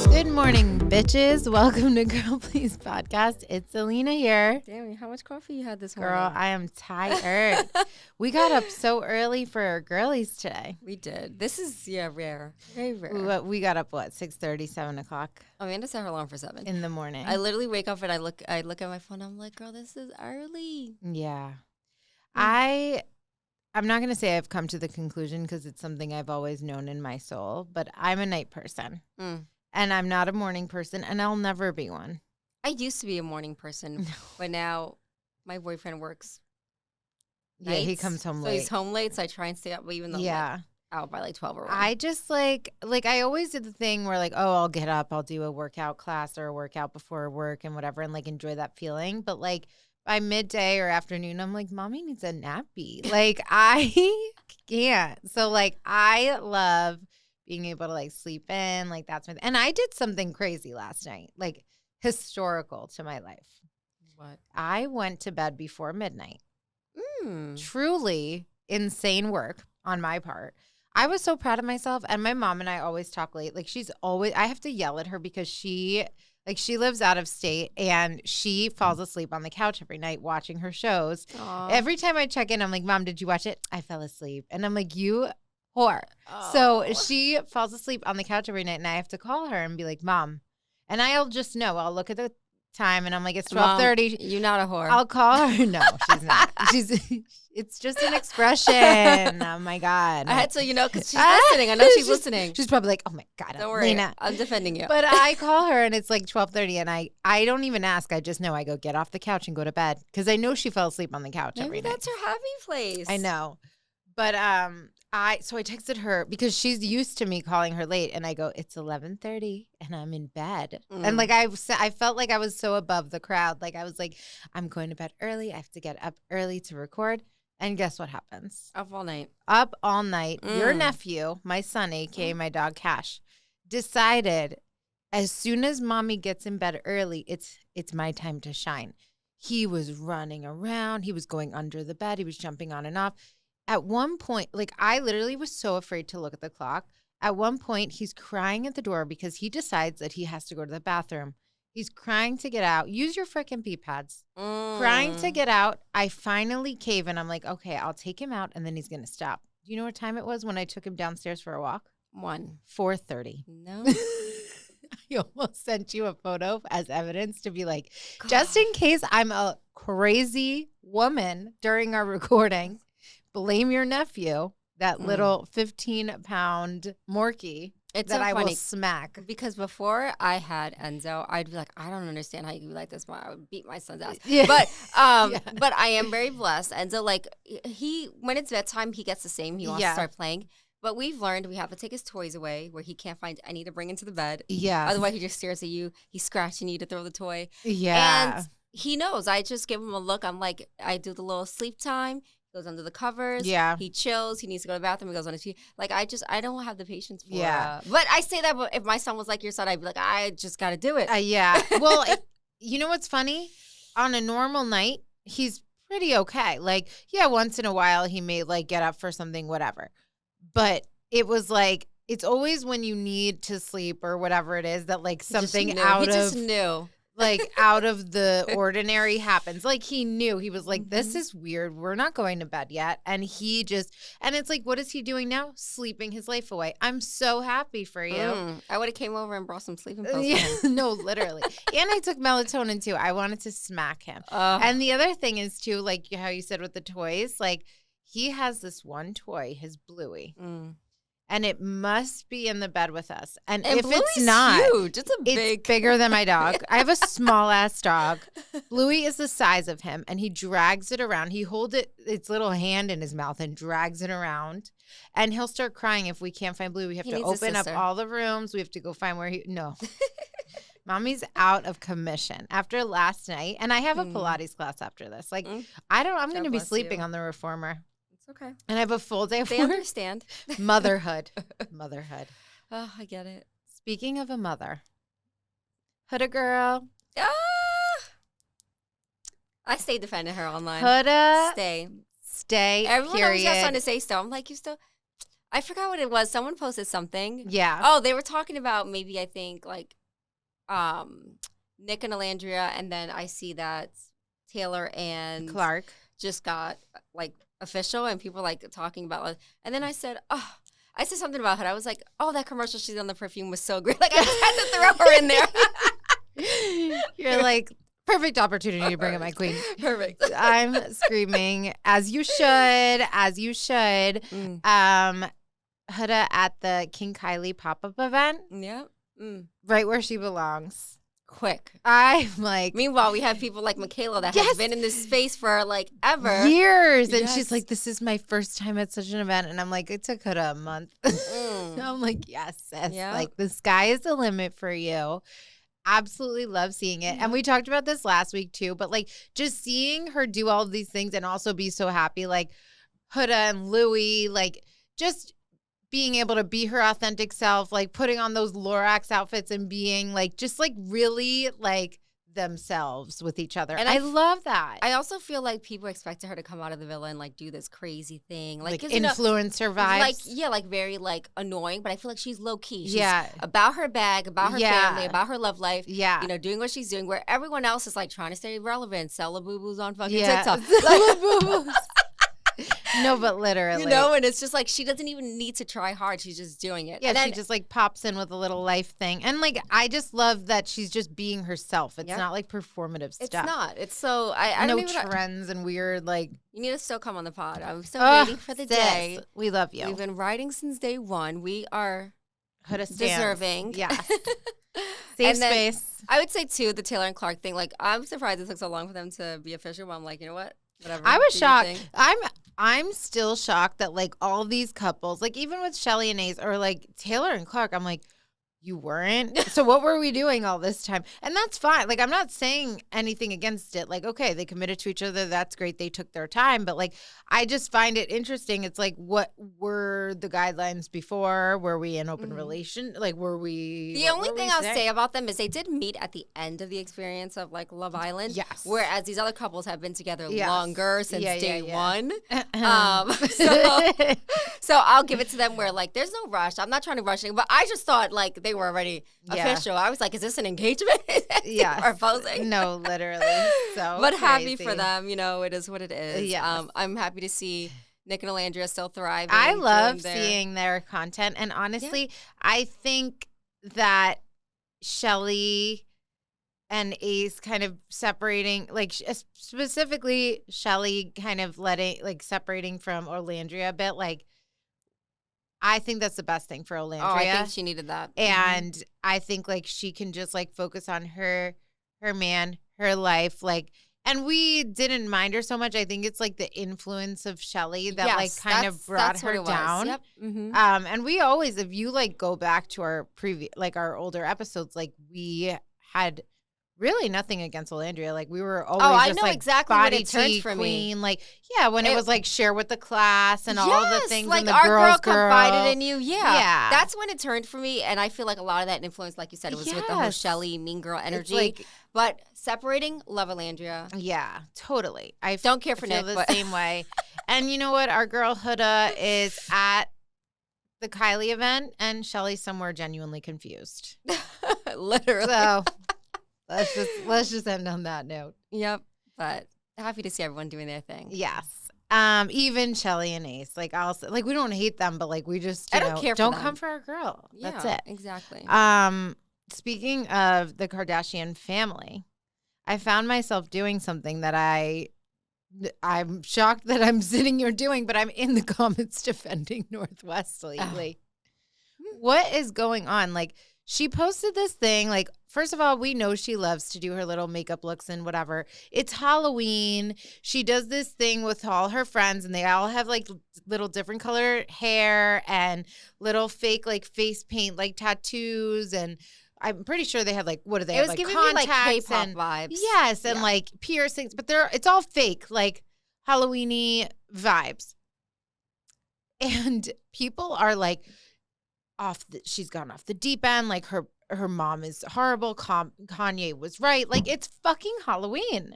Good morning, bitches. Welcome to Girl Please Podcast. It's Alina here. Damn, how much coffee you had this Girl, morning? I am tired. We got up so early for our girlies today. We did. This is, rare. Very rare. We got up, 6:30, 7 o'clock Amanda set her alarm for 7. in the morning. I literally wake up and I look at my phone. I'm like, girl, this is early. Yeah. I'm not going to say I've come to the conclusion because it's something I've always known in my soul, but I'm a night person. And I'm not a morning person, and I'll never be one. I used to be a morning person, but now my boyfriend works nights. Yeah, he comes home so late. he's home late, so I try and stay up, even though I'm out by 12 or 1. I just like I always did the thing where I'll get up, I'll do a workout class or a workout before work and whatever, and enjoy that feeling. But by midday or afternoon, I'm like, mommy needs a nappy. I can't. So I love being able to sleep in, that's my and I did something crazy last night, historical to my life. What? I went to bed before midnight. Truly insane work on my part. I was so proud of myself, and my mom and I always talk late. I have to yell at her because she lives out of state, and she falls asleep on the couch every night watching her shows. Aww. Every time I check in, I'm like, Mom, did you watch it? I fell asleep. And I'm like, you whore. Oh. So she falls asleep on the couch every night, and I have to call her and be like, Mom. And I'll just know. I'll look at the time, and I'm like, it's 12:30. You're not a whore. I'll call her. No, she's not. It's just an expression. Oh, my God. I had to, because she's listening. I know she's listening. She's probably like, oh, my God. Don't worry. Lena. I'm defending you. But I call her, and it's 12:30, and I don't even ask. I just know. I go, get off the couch and go to bed, because I know she fell asleep on the couch every Maybe night. that's her happy place. I know. But so I texted her because she's used to me calling her late, and I go, it's 11:30 and I'm in bed. And I felt like I was so above the crowd. I was like, I'm going to bed early. I have to get up early to record. And guess what happens? Up all night. Up all night. Your nephew, my son, aka my dog Cash, decided as soon as mommy gets in bed early, it's my time to shine. He was running around. He was going under the bed. He was jumping on and off. At one point, I literally was so afraid to look at the clock. At one point, he's crying at the door because he decides that he has to go to the bathroom. He's crying to get out. Use your freaking pee pads. Crying to get out. I finally cave, and I'm like, okay, I'll take him out, and then he's going to stop. Do you know what time it was when I took him downstairs for a walk? 4:30. No. I almost sent you a photo as evidence to be like, God. Just in case I'm a crazy woman during our recording, blame your nephew, that little 15-pound Morkie that so I will smack. Because before I had Enzo, I'd be like, I don't understand how you can be like this. I would beat my son's ass. Yeah. But but I am very blessed. Enzo, when it's bedtime, he gets the same. He wants to start playing. But we've learned we have to take his toys away where he can't find any to bring into the bed. Yeah. Otherwise, he just stares at you. He's scratching you to throw the toy. Yeah. And he knows. I just give him a look. I'm like, I do the little sleep time. Goes under the covers. Yeah. He chills. He needs to go to the bathroom. He goes on his TV. I don't have the patience for but I say that if my son was like your son, I'd be like, I just got to do it. Yeah. Well, you know what's funny? On a normal night, he's pretty okay. Once in a while he may get up for something, whatever. But it was it's always when you need to sleep or whatever it is that something he out just knew. Out of the ordinary happens. He knew. He was like, this is weird. We're not going to bed yet. And it's what is he doing now? Sleeping his life away. I'm so happy for you. I would have came over and brought some sleeping pills. No, literally. And I took melatonin too. I wanted to smack him. And the other thing is too, how you said with the toys, he has this one toy, his Bluey. And it must be in the bed with us. And if Bluey's it's not, huge. It's bigger than my dog. I have a small ass dog. Bluey is the size of him, and he drags it around. He holds its little hand in his mouth and drags it around. And he'll start crying if we can't find Bluey. We have to open up all the rooms. We have to go find where no. Mommy's out of commission after last night, and I have a Pilates class after this. I'm going to be sleeping on the reformer. Okay. And I have a full day of work. They understand. Motherhood. Oh, I get it. Speaking of a mother, Huda girl. I stay defending her online. Huda. Stay. Stay. Everyone period. always got something to say still. I'm like, you still. I forgot what it was. Someone posted something. Yeah. Oh, they were talking about maybe I think like Nick and Alandria, and then I see that Taylor and Clark just got like official, and people were, like talking about. And then I said, oh, I said something about her. I was like, oh, that commercial she's on the perfume was so great. Like I just had to throw her in there. You're like, perfect opportunity to bring up my queen. Perfect. I'm screaming, as you should, as you should. Huda at the King Kylie pop-up event. Yeah. Right where she belongs. Quick. I'm like. Meanwhile, we have people like Michaela that yes, has been in this space for like ever. Years. And she's like, this is my first time at such an event. And I'm like, it took Huda a month. I'm like, yes, sis. Yeah. Like the sky is the limit for you. Absolutely love seeing it. And we talked about this last week too, but like just seeing her do all of these things and also be so happy, like Huda and Louis, like just being able to be her authentic self, like putting on those Lorax outfits and being like, just like really like themselves with each other. And I love that. I also feel like people expected her to come out of the villa and like do this crazy thing. Like influencer vibes. Like, yeah, like very like annoying, but I feel like she's low key. She's yeah. about her bag, about her family, about her love life. Yeah. You know, doing what she's doing, where everyone else is like trying to stay relevant, sell boo-boos on fucking TikTok. TikTok. No, but literally. You know, and it's just like she doesn't even need to try hard. She's just doing it. Yeah, and then, she just like pops in with a little life thing. And like, I just love that she's just being herself. It's not like performative stuff. It's not. It's so, I no don't even trends and weird like. You need to still come on the pod. I'm still waiting for the day. We love you. We've been writing since day one. We are deserving. Yeah. Safe space. I would say too, the Taylor and Clark thing. Like, I'm surprised it took so long for them to be official. But I'm like, you know what? Whatever. I was shocked. I'm still shocked that like all these couples, like even with Shelly and Ace or like Taylor and Clark, I'm like, you weren't? So what were we doing all this time? And that's fine. Like, I'm not saying anything against it. Like, okay, they committed to each other. That's great. They took their time. But like, I just find it interesting. It's like, what were the guidelines before? Were we in open relation? Like, were we? The only thing I'll say about them is they did meet at the end of the experience of like Love Island. Yes. Whereas these other couples have been together longer since day one. So I'll give it to them where like, there's no rush. I'm not trying to rush it, but I just thought like they were already official. I was like, is this an engagement? Yeah. Or posing? No, literally. So but happy for them. You know, it is what it is. Yeah. I'm happy to see Nick and Alandria still thriving. I love seeing their content. And honestly, I think that Shelly and Ace kind of separating, like specifically Shelly kind of separating from Alandria a bit, like, I think that's the best thing for Alandria. Oh, I think she needed that. And I think like she can just like focus on her man, her life, like, and we didn't mind her so much. I think it's like the influence of Shelly that like kind of brought her down. Yep. Mm-hmm. And we always, if you like go back to our our older episodes, like we had really nothing against Alandria. Like we were always I just know like exactly body when it turned for queen. me. Like when it was like share with the class and all the things. Like and the our girl confided in you. Yeah. That's when it turned for me. And I feel like a lot of that influence, like you said, it was with the whole Shelly mean girl energy. But separating, love Alandria. Yeah, totally. I don't care for Nick, the same way. And you know what? Our girl Huda is at the Kylie event, and Shelly's somewhere genuinely confused. Literally. So let's just end on that note. Yep. But happy to see everyone doing their thing. Yes. Even Shelly and Ace, like we don't hate them, but like we just don't come for our girl. Yeah, that's it. Exactly. Speaking of the Kardashian family, I found myself doing something that I'm shocked that I'm sitting here doing, but I'm in the comments defending Northwest lately. What is going on? Like, she posted this thing, like, first of all, we know she loves to do her little makeup looks and whatever. It's Halloween. She does this thing with all her friends, and they all have, like, little different color hair and little fake, like, face paint, like, tattoos, and I'm pretty sure they had like, what do they have? Like giving contacts me like K-pop and vibes. Yes, and like piercings, but it's all fake, like Halloween-y vibes. And people are like she's gone off the deep end. Like her mom is horrible. Kanye was right. Like it's fucking Halloween.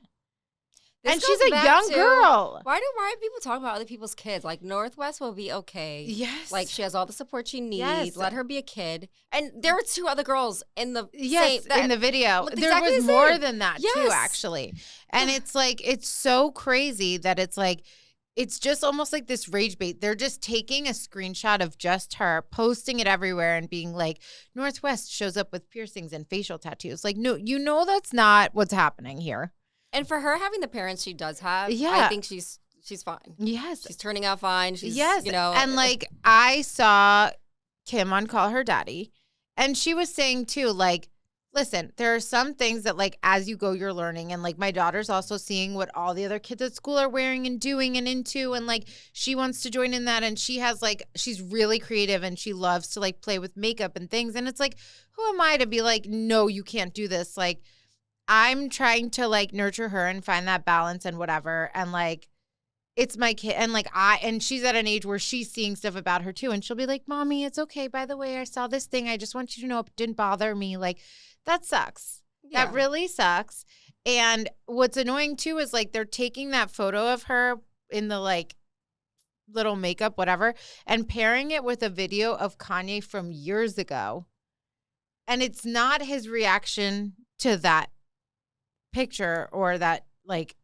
And she's a young girl. Why are people talking about other people's kids? Like, Northwest will be okay. Yes. Like, she has all the support she needs. Yes. Let her be a kid. And there were 2 other girls in the in the video. There was more than that too, actually. And it's like, it's so crazy that it's like, it's just almost like this rage bait. They're just taking a screenshot of just her, posting it everywhere and being like, Northwest shows up with piercings and facial tattoos. Like, no, you know that's not what's happening here. And for her having the parents she does have, I think she's fine. Yes. She's turning out fine. She's, you know. And like, I saw Kim on Call Her Daddy, and she was saying too, like, listen, there are some things that like as you go, you're learning. And like my daughter's also seeing what all the other kids at school are wearing and doing and into. And like she wants to join in that. And she has like, she's really creative and she loves to like play with makeup and things. And it's like, who am I to be like, no, you can't do this? Like, I'm trying to like nurture her and find that balance and whatever. And like, it's my kid. And like and she's at an age where she's seeing stuff about her too. And she'll be like, Mommy, it's okay. By the way, I saw this thing. I just want you to know it didn't bother me. Like, that sucks. Yeah. That really sucks. And what's annoying too is like they're taking that photo of her in the like little makeup, whatever, and pairing it with a video of Kanye from years ago. And it's not his reaction to that picture or that like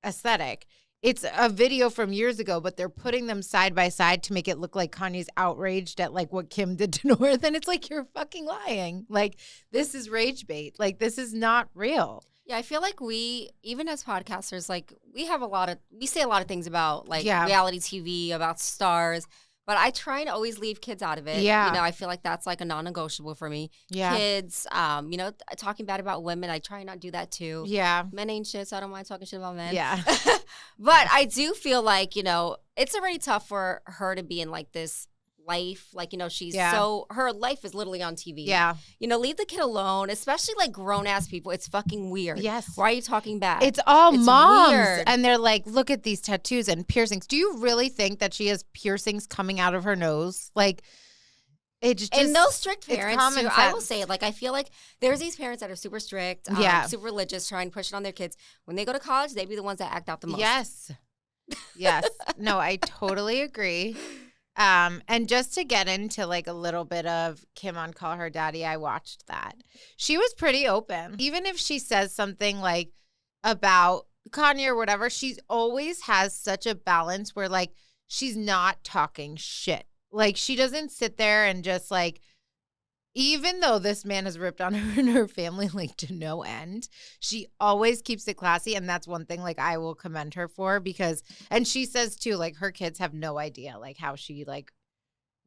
aesthetic. It's a video from years ago, but they're putting them side by side to make it look like Kanye's outraged at like what Kim did to North. And it's like, you're fucking lying. Like, this is rage bait. Like, this is not real. Yeah, I feel like we, even as podcasters, like we say a lot of things about like reality TV, about stars, but I try and always leave kids out of it. Yeah. You know, I feel like that's like a non-negotiable for me. Yeah. Kids, you know, talking bad about women, I try not to do that too. Yeah. Men ain't shit, so I don't mind talking shit about men. Yeah. But I do feel like, you know, it's already tough for her to be in like this life. Like, you know, she's her life is literally on TV. Yeah. You know, leave the kid alone, especially like grown ass people. It's fucking weird. Yes. Why are you talking bad? It's all moms. Weird. And they're like, look at these tattoos and piercings. Do you really think that she has piercings coming out of her nose? Like, it's just. And those strict parents, too, I will sense. say it. Like, I feel like there's these parents that are super strict, super religious, trying to push it on their kids. When they go to college, they be the ones that act out the most. Yes. Yes. No, I totally agree. And just to get into like a little bit of Kim on Call Her Daddy, I watched that. She was pretty open. Even if she says something like about Kanye or whatever, she always has such a balance where like she's not talking shit. Like she doesn't sit there and just like, even though this man has ripped on her and her family like to no end, she always keeps it classy. And that's one thing like I will commend her for because, and she says too, like her kids have no idea like how she like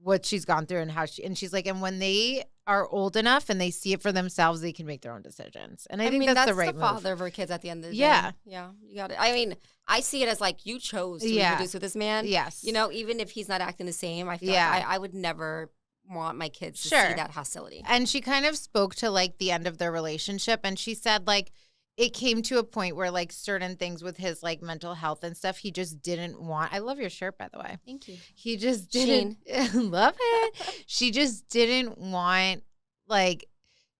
what she's gone through and how and she's like, and when they are old enough and they see it for themselves, they can make their own decisions. And I think that's the right move. That's the father of her kids at the end of the day. Yeah. Yeah. You got it. I mean, I see it as like you chose to introduce with this man. Yes. You know, even if he's not acting the same, I feel like I would never want my kids to see that hostility. And she kind of spoke to like the end of their relationship, and she said like it came to a point where like certain things with his like mental health and stuff he just didn't want. I love your shirt, by the way. Thank you. He just didn't love it. She just didn't want like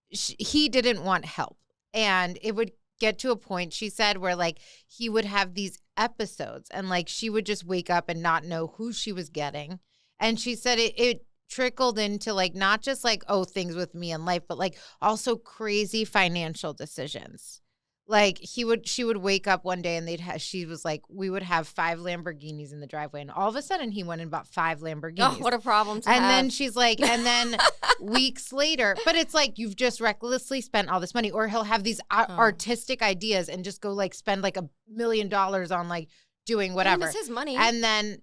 he didn't want help, and it would get to a point, she said, where like he would have these episodes and like she would just wake up and not know who she was getting. And she said it trickled into like not just like, oh, things with me in life, but like also crazy financial decisions. Like she would wake up one day and she was like, we would have 5 Lamborghinis in the driveway. And all of a sudden he went and bought 5 Lamborghinis. Oh, what a problem to have. And then she's like, and then weeks later, but it's like, you've just recklessly spent all this money. Or he'll have these artistic ideas and just go like spend like $1 million on like doing whatever. It's his money. And then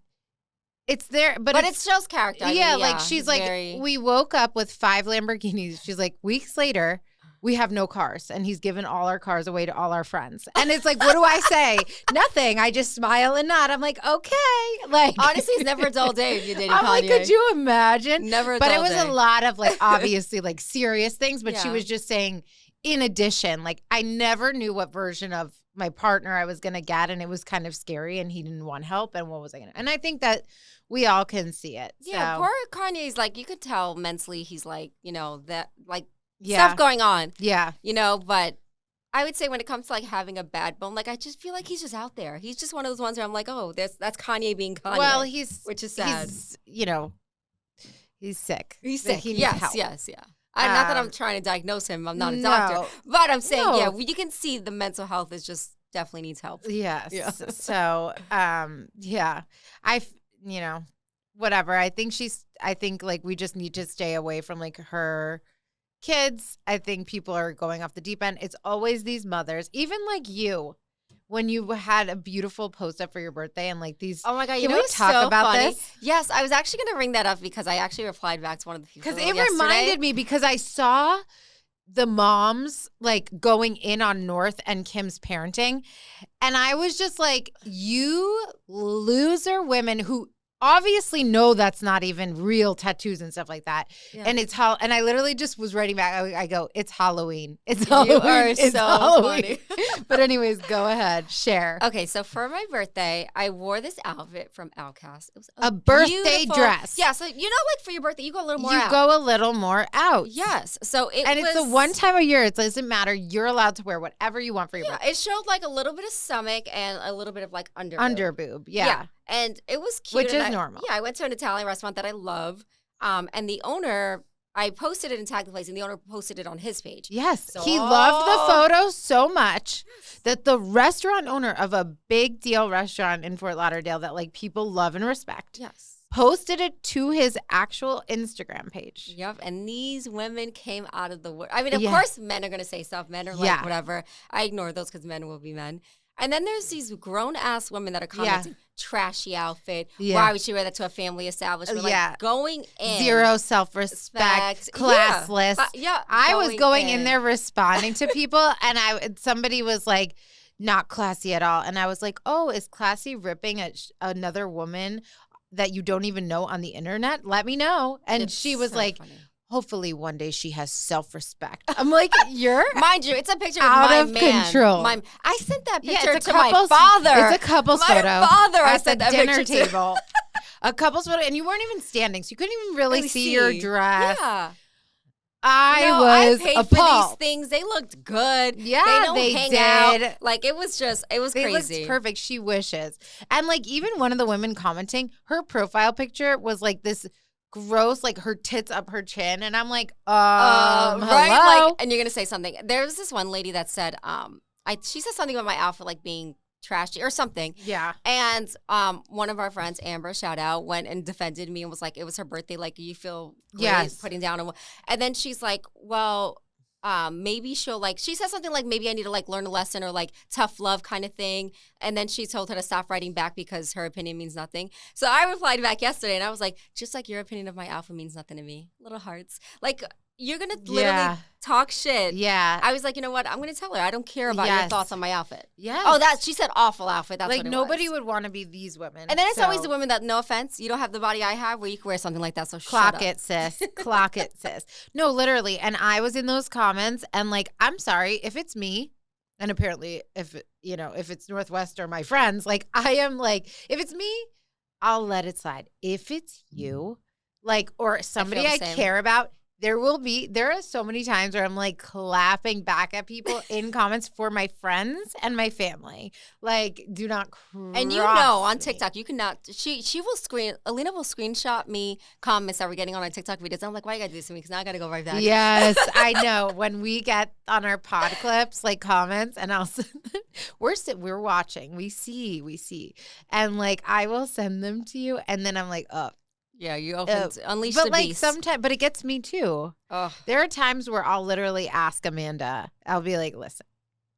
it's there, but it shows character. Yeah, like she's like, we woke up with 5 Lamborghinis. She's like, weeks later, we have no cars, and he's given all our cars away to all our friends. And it's like, what do I say? Nothing. I just smile and nod. I'm like, okay. Like, honestly, it's never a dull day if you're dating Kanye. I'm like, could you imagine? Never a dull day. But it was a lot of like obviously like serious things. But she was just saying, in addition, like I never knew what version of my partner I was gonna get, and it was kind of scary, and he didn't want help, and what was I gonna? And I think that we all can see it. Yeah, so. Poor Kanye's like, you could tell mentally he's like, you know, that like stuff going on. Yeah. You know, but I would say when it comes to like having a bad bone, like I just feel like he's just out there. He's just one of those ones where I'm like, oh, that's Kanye being Kanye. Well, which is sad. He's, he's sick. He's That sick. He needs Yes, help. yes, yeah. Not that I'm trying to diagnose him. I'm not a No. doctor. But I'm saying, No. yeah, you can see the mental health is just definitely needs help. Yes. Yeah. So, yeah, whatever. I think like we just need to stay away from like her kids. I think people are going off the deep end. It's always these mothers, even like you, when you had a beautiful post up for your birthday and like these. Oh my God, Can we talk about funny? this? Yes, I was actually going to bring that up because I actually replied back to one of the people Because it yesterday. reminded me, because I saw the moms like going in on North and Kim's parenting. And I was just like, you loser women who obviously know that's not even real tattoos and stuff like that. Yeah. And and I literally just was writing back. I go, it's Halloween. It's You Halloween. are It's so Halloween. funny. But anyways, go ahead. Share. Okay, so for my birthday, I wore this outfit from Outcast. It was A birthday beautiful dress. Yeah, so like for your birthday, you go a little more You out. go a little more out. Yes, so It's the one time a year. It doesn't matter. You're allowed to wear whatever you want for your birthday. It showed like a little bit of stomach and a little bit of like Under boob. Yeah. And it was cute. Which and is normal. Yeah, I went to an Italian restaurant that I love. And the owner, I posted it and tagged the place, and the owner posted it on his page. Yes. So- He loved the photo so much that the restaurant owner of a big deal restaurant in Fort Lauderdale that like people love and respect Yes. posted it to his actual Instagram page. Yep, and these women came out of the wood. I mean, of Yeah. course, men are going to say stuff. Men are like, Yeah. whatever. I ignore those because men will be men. And then there's these grown-ass women that are commenting, trashy outfit. Yeah. Why would she wear that to a family establishment? Like, Yeah. going in. Zero self-respect, classless. Yeah. I was going in there responding to people, and somebody was like, not classy at all. And I was like, oh, is classy ripping at another woman that you don't even know on the internet? Let me know. And It's she was so like, funny. hopefully one day she has self-respect. I'm like, you're Mind you, it's a picture out of my of man. control. I sent that Yeah, picture it's a to my couple's- father. It's a couple's My photo. father, I at sent the that dinner picture to. table. A couple's photo, and you weren't even standing, so you couldn't even really see your dress. Yeah. I I was paid for appalled. these things. They looked good. Yeah, they don't they hang did. out. Like it was They crazy. looked perfect. She wishes. And like even one of the women commenting, her profile picture was like this gross, like her tits up her chin. And I'm like, Right? hello? Like, and you're gonna say something. There was this one lady that said, she said something about my outfit like being trashy or something. Yeah. And one of our friends, Amber, shout out, went and defended me and was like, it was her birthday. Like, you feel great Yes. putting down. And then she's like, well, maybe she'll like, she said something like, maybe I need to like learn a lesson or like tough love kind of thing. And then she told her to stop writing back because her opinion means nothing. So I replied back yesterday and I was like, just like your opinion of my outfit means nothing to me. Little hearts. Like, you're going to literally Yeah. talk shit. Yeah. I was like, you know what? I'm going to tell her. I don't care about your Yes. thoughts on my outfit. Yes. Oh, she said awful outfit. That's like what it nobody was. would want to be these women. And then it's always So, the women that, no offense, you don't have the body I have where you can wear something like that. So shut clock up. it, sis. Clock it, sis. No, literally. And I was in those comments and like, I'm sorry if it's me. And apparently if it's Northwest or my friends, like I am like, if it's me, I'll let it slide. If it's you, like, or somebody the I same. care about, there are so many times where I'm like clapping back at people in comments for my friends and my family. Like, do not cross And you know, on me. TikTok, you cannot. Alina will screenshot me comments that we're getting on our TikTok videos. I'm like, why you gotta do this to me? Because now I gotta go right back. Yes, I know. When we get on our pod clips, like comments, and I'll we're watching, we see, and like I will send them to you, and then I'm like, oh, Yeah, you unleash but the like beast. sometimes, but it gets me too. Ugh. There are times where I'll literally ask Amanda. I'll be like, listen.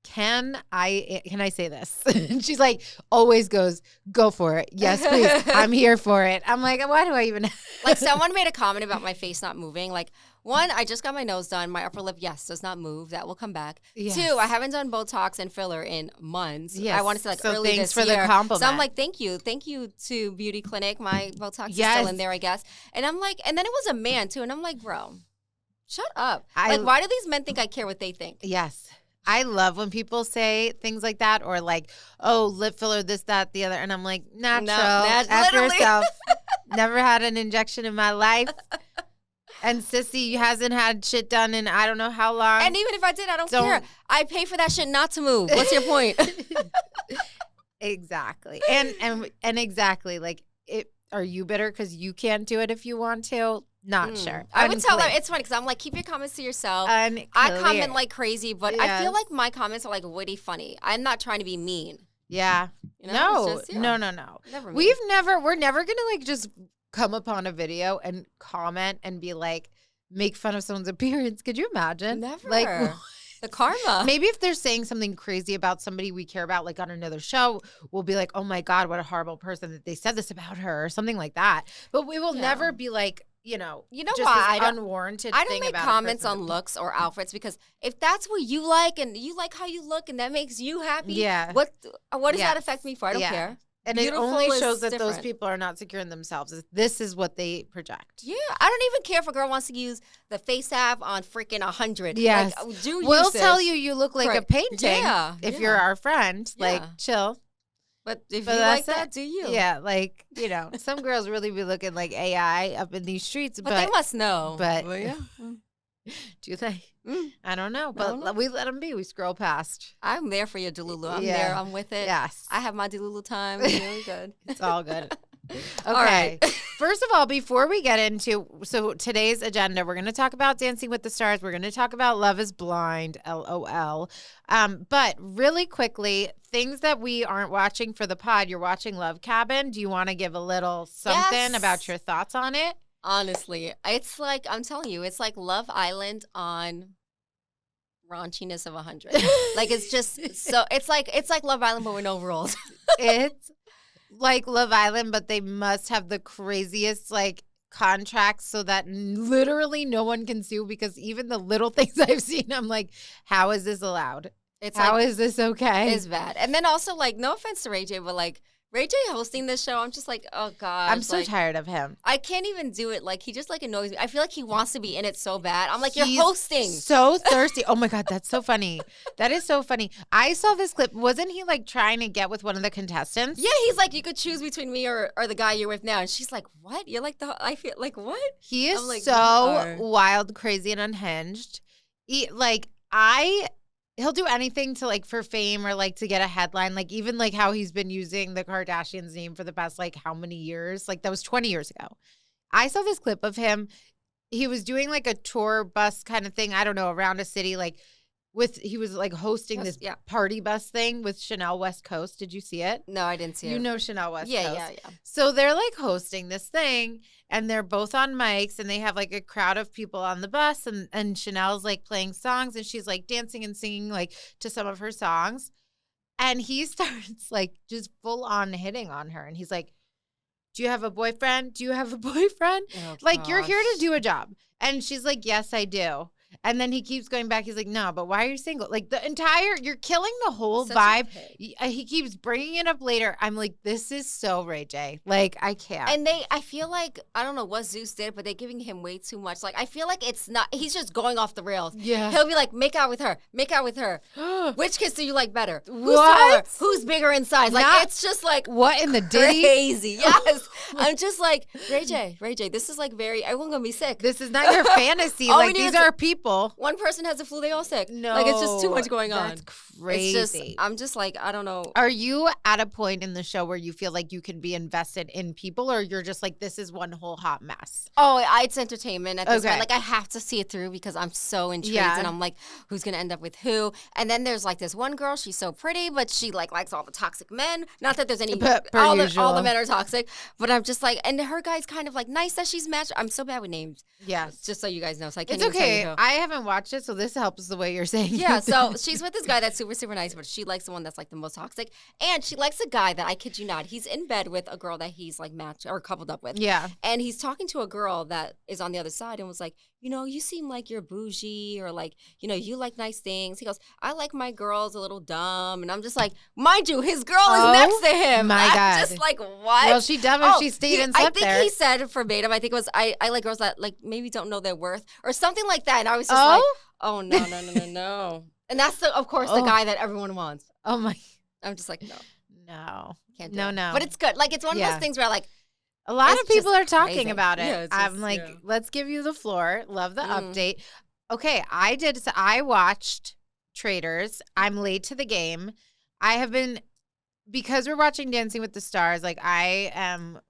Can I say this? And she's like, always goes, go for it. Yes, please. I'm here for it. I'm like, why do I even? Like someone made a comment about my face not moving. Like, one, I just got my nose done. My upper lip, yes, does not move. That will come back. Yes. 2, I haven't done Botox and filler in months. Yes. I want to say like So early thanks this for year. the compliment. So I'm like, thank you to Beauty Clinic. My Botox is Yes. still in there, I guess. And I'm like, and then it was a man too, and I'm like, bro, shut up. I- Like, why do these men think I care what they think? Yes. I love when people say things like that or like, oh, lip filler, this, that, the other. And I'm like, natural. F literally. yourself. Never had an injection in my life. And Sissy hasn't had shit done in I don't know how long. And even if I did, I don't care. I pay for that shit not to move. What's your point? Exactly. And exactly like are you bitter because you can't do it if you want to? Not sure. I would tell them, it's funny because I'm like, keep your comments to yourself. I comment like crazy, but I feel like my comments are like witty funny. I'm not trying to be mean. Yeah. You know? No. Never we're never gonna like just come upon a video and comment and be like, make fun of someone's appearance. Could you imagine? Never. Like the karma. Maybe if they're saying something crazy about somebody we care about, like on another show, we'll be like, oh my God, what a horrible person that they said this about her or something like that. But we will never be like, you know just why unwarranted. I don't make comments on looks or outfits because if that's what you like and you like how you look and that makes you happy, what does that affect me for? I don't care. And Beautiful it only shows that those people are not secure in themselves. This is what they project. Yeah, I don't even care if a girl wants to use the face app on freaking 100. Yes, like, we'll tell you look like a painting. If you're our friend, like chill. But if you like that, do you? Yeah, like, some girls really be looking like AI up in these streets. But they must know. But well, yeah. Do they? I don't know. But we let them be. We scroll past. I'm there for your Delulu. I'm there. I'm with it. Yes. I have my Delulu time. It's really good. It's all good. Okay. All right. First of all, before we get into today's agenda, we're going to talk about Dancing with the Stars. We're going to talk about Love is Blind, LOL. But really quickly, things that we aren't watching for the pod. You're watching Love Cabin. Do you want to give a little something about your thoughts on it? Honestly, it's like, I'm telling you, it's like Love Island on raunchiness of 100. Like, it's just so, it's like Love Island, but with no rules. It's like Love Island, but they must have the craziest, like, contracts so that literally no one can sue, because even the little things I've seen, I'm like, how is this allowed? How is this okay? It's bad. And then also, like, no offense to Ray J, but, like, Ray J hosting this show, I'm just like, oh God. I'm so tired of him. I can't even do it. Like, he just like annoys me. I feel like he wants to be in it so bad. I'm like, you're hosting. So thirsty. Oh my God, that's so funny. That is so funny. I saw this clip. Wasn't he like trying to get with one of the contestants? Yeah, he's like, you could choose between me or the guy you're with now. And she's like, what? You're like I feel like, what? He is like, so wild, crazy, and unhinged. He'll do anything to like for fame or like to get a headline. Like even like how he's been using the Kardashians' name for the past like how many years? Like that was 20 years ago. I saw this clip of him. He was doing like a tour bus kind of thing. I don't know, around a city he was like hosting this party bus thing with Chanel West Coast. Did you see it? No, I didn't see it. You know Chanel West Coast. Yeah. So they're like hosting this thing and they're both on mics and they have like a crowd of people on the bus and Chanel's like playing songs and she's like dancing and singing like to some of her songs. And he starts like just full on hitting on her. And he's like, do you have a boyfriend? Do you have a boyfriend? Oh, like, you're here to do a job. And she's like, yes, I do. And then he keeps going back. He's like, no, but why are you single? Like you're killing the whole vibe. He keeps bringing it up later. I'm like, this is so Ray J. Like, I can't. And I feel like, I don't know what Zeus did, but they're giving him way too much. Like, I feel like it's not, he's just going off the rails. Yeah. He'll be like, make out with her. Which kiss do you like better? Who's taller? Who's bigger in size? Like, it's just like. What in the ditty? Crazy. Yes. I'm just like, Ray J, this is like everyone's going to be sick. This is not your fantasy. Like, these are people. One person has the flu, they all sick. No. Like, it's just too much going on. That's crazy. I'm just like, I don't know. Are you at a point in the show where you feel like you can be invested in people, or you're just like, this is one whole hot mess? Oh, it's entertainment at this point. Like, I have to see it through because I'm so intrigued and I'm like, who's going to end up with who? And then there's like this one girl, she's so pretty, but she like likes all the toxic men. Not that there's any, all the men are toxic, but I'm just like, and her guy's kind of like nice that she's matched. I'm so bad with names. Yes. Just so you guys know. So I can't It's even tell okay. you who. I haven't watched it, so this helps the way you're saying it. Yeah, so she's with this guy that's super, super nice, but she likes the one that's like the most toxic. And she likes a guy that, I kid you not, he's in bed with a girl that he's like matched or coupled up with. Yeah. And he's talking to a girl that is on the other side and was like, you know, you seem like you're bougie, or like, you know, you like nice things. He goes, I like my girls a little dumb. And I'm just like, mind you, his girl is next to him. My God. I'm just like, what? Well, she dumb if she stayed and slept there. I think he said verbatim, I think it was, I like girls that like maybe don't know their worth or something like that. And I was just like, oh, no. And that's, of course, the guy that everyone wants. Oh, my. I'm just like, no. No. Can't do it. No. But it's good. Like, it's one of those things where like, A lot It's of people are just talking crazy. about it. Yeah, it's I'm just- like, yeah. let's give you the floor. Love the Mm. update. Okay, I watched Traders. I'm late to the game. I have been, because we're watching Dancing with the Stars, like I am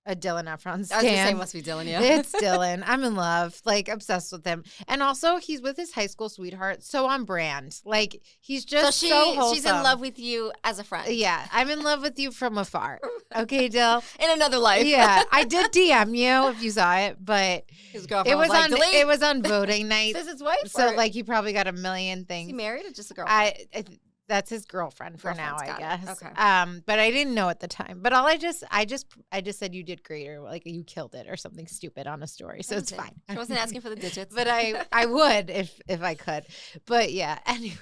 a Dylan Efron I was gonna say, stan. must be Dylan, yeah. It's Dylan. I'm in love, like obsessed with him. And also he's with his high school sweetheart, so on brand. Like he's just so wholesome. she's in love with you as a friend. Yeah, I'm in love with you from afar. Okay, Dill? In another life. Yeah, I did DM you if you saw it, but His girlfriend it was like, on delete. it was on voting night. Is this his wife? So or- like he probably got a million is things. he married or just a girlfriend? That's his girlfriend for now, Girlfriend's I got it. guess. Okay. But I didn't know at the time. But I just said you did great, or like you killed it or something stupid on a story. So it's fine. She wasn't asking for the digits. But I would if I could. But yeah, anyways,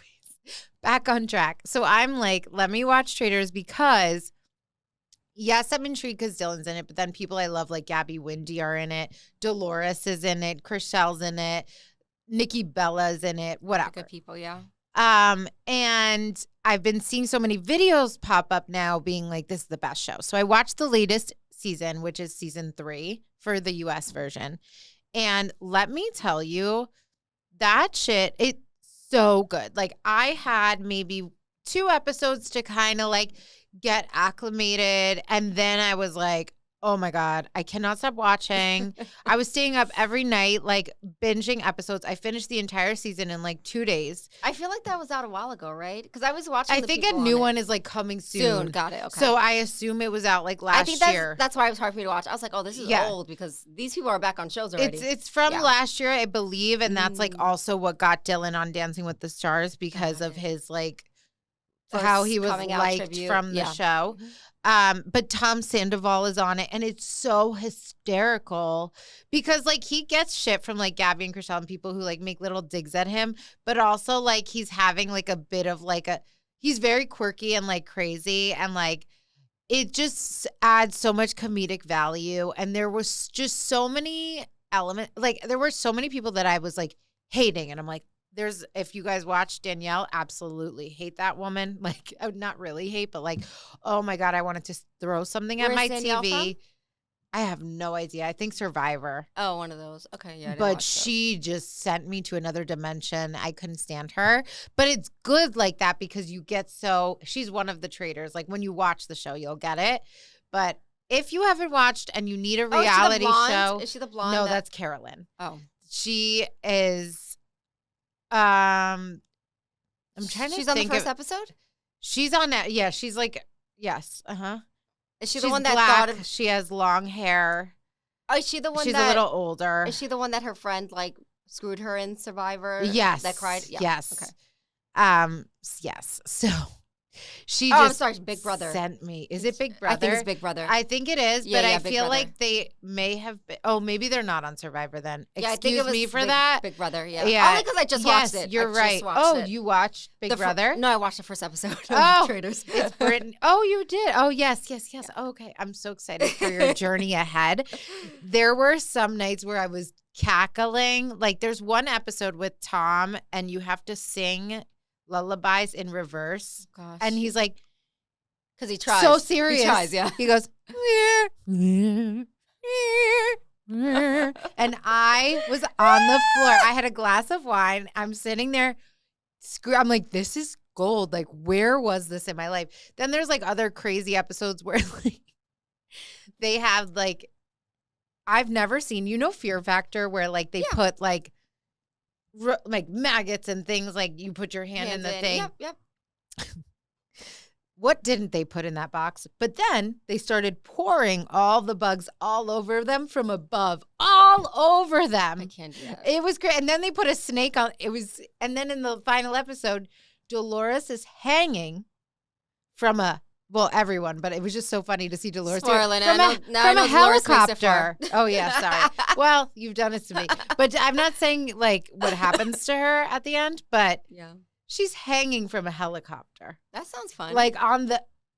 back on track. So I'm like, let me watch Traders because yes, I'm intrigued because Dylan's in it, but then people I love like Gabby Windy are in it, Dolores is in it, Chriselle's in it, Nikki Bella's in it, whatever. Good people, yeah. And I've been seeing so many videos pop up now being like, this is the best show. So I watched the latest season, which is season 3 for the US version. And let me tell you, that shit, it's so good. Like I had maybe 2 episodes to kind of like get acclimated. And then I was like, oh my God, I cannot stop watching. I was staying up every night, like binging episodes. I finished the entire season in like 2 days. I feel like that was out a while ago, right? Because I was watching. I the think a people new on one it. is like coming soon. Got it. Okay. So I assume it was out like last I think year. that's why it was hard for me to watch. I was like, oh, this is Yeah. old because these people are back on shows already. It's from Yeah. last year, I believe, and that's like Mm. also what got Dylan on Dancing with the Stars because Got of it. his like First how he was coming out liked tribute. from the Yeah. show. But Tom Sandoval is on it, and it's so hysterical because like he gets shit from like Gabby and Chriselle and people who like make little digs at him, but also like he's having like a bit of like he's very quirky and like crazy, and like it just adds so much comedic value. And there was just so many elements, like there were so many people that I was like hating, and I'm like, if you guys watch Danielle, absolutely hate that woman. Like, I would not really hate, but like, oh my God, I wanted to throw something at Where's my Danielle TV. from? I have no idea. I think Survivor. Oh, one of those. Okay, yeah. I didn't But watch those. she just sent me to another dimension. I couldn't stand her. But it's good like that because you get she's one of the traders. Like when you watch the show, you'll get it. But if you haven't watched and you need a Oh, is she the reality blonde? show. Is she the blonde? No, that- that's Carolyn. Oh, She is I'm trying to She's on the think first of, episode. she's on that. Yeah, she's like, yes. Uh-huh. Is she She's the one that black. thought of? She has long hair. Oh, is she the one She's that? a little older. Is she the one that her friend like screwed her in Survivor? Yes. That cried. Yeah. Yes. Okay. Yes. So she Oh, I'm just sorry. Big Brother. sent me. Is it Big Brother? I think it's Big Brother. I think it is, Yeah, but yeah, I Big feel Brother. like they may have been. Oh, maybe they're not on Survivor then. yeah, I think Excuse it was me for Big, that. Big Brother. Yeah. Yeah. Only because I just Yes, watched it. you're I just right. watched Oh, it. you watched Big Brother? No, I watched the first episode of Oh, Traders. It's Brittany. Oh, you did. Oh, yes. Oh, okay. I'm so excited for your journey ahead. There were some nights where I was cackling. Like there's one episode with Tom and you have to sing lullabies in reverse. Gosh. And he's like, because he tries. so serious. He tries, yeah. He goes, and I was on the floor. I had a glass of wine. I'm sitting there. I'm like, this is gold. Like, where was this in my life? Then there's like other crazy episodes where like they have like, I've never seen, Fear Factor, where like they put like maggots and things, like you put your hand in the thing. Yep. What didn't they put in that box? But then they started pouring all the bugs all over them from above, all over them. I can't do that. It was great. And then they put a snake on. And then in the final episode, Dolores is hanging from everyone, but it was just so funny to see Dolores do it. Spoiling it. From I know a Dolores makes it far. helicopter. Oh yeah, sorry. Well, you've done it to me. But I'm not saying like what happens to her at the end, but Yeah. she's hanging from a helicopter. That sounds fun. Like on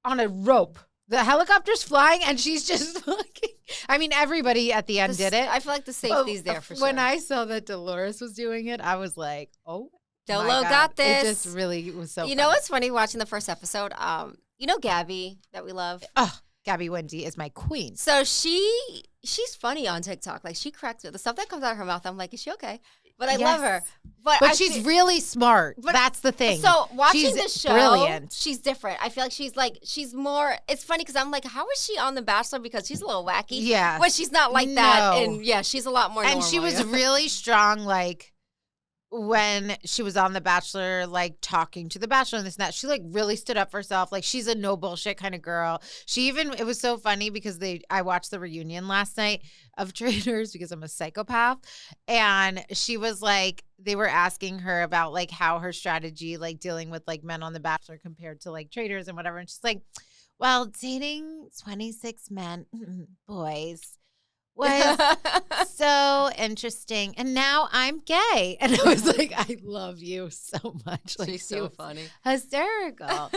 a rope. The helicopter's flying and she's just looking. I mean, everybody at the end did it. I feel like the safety's there for sure. When I saw that Dolores was doing it, I was like, oh, Dolo my God. got this. It just really was so You funny. know what's funny watching the first episode? You know Gabby that we love? Oh, Gabby Wendy is my queen. So she's funny on TikTok. Like, she cracks me. The stuff that comes out of her mouth, I'm like, is she okay? But I love her. But she's really smart. That's the thing. So watching the show, brilliant. She's different. I feel like she's more. It's funny because I'm like, how is she on The Bachelor? Because she's a little wacky. Yeah, but she's not like that. And yeah, she's a lot more. And normal, she was really strong. Like when she was on The Bachelor, like talking to The Bachelor and this and that, she like really stood up for herself. Like she's a no bullshit kind of girl. It was so funny because I watched the reunion last night of Traitors because I'm a psychopath. And she was like, they were asking her about like how her strategy, like dealing with like men on The Bachelor compared to like Traitors and whatever. And she's like, well, dating 26 men, boys, was so interesting. And now I'm gay. And I was like, I love you so much. Like, she's so funny. Hysterical.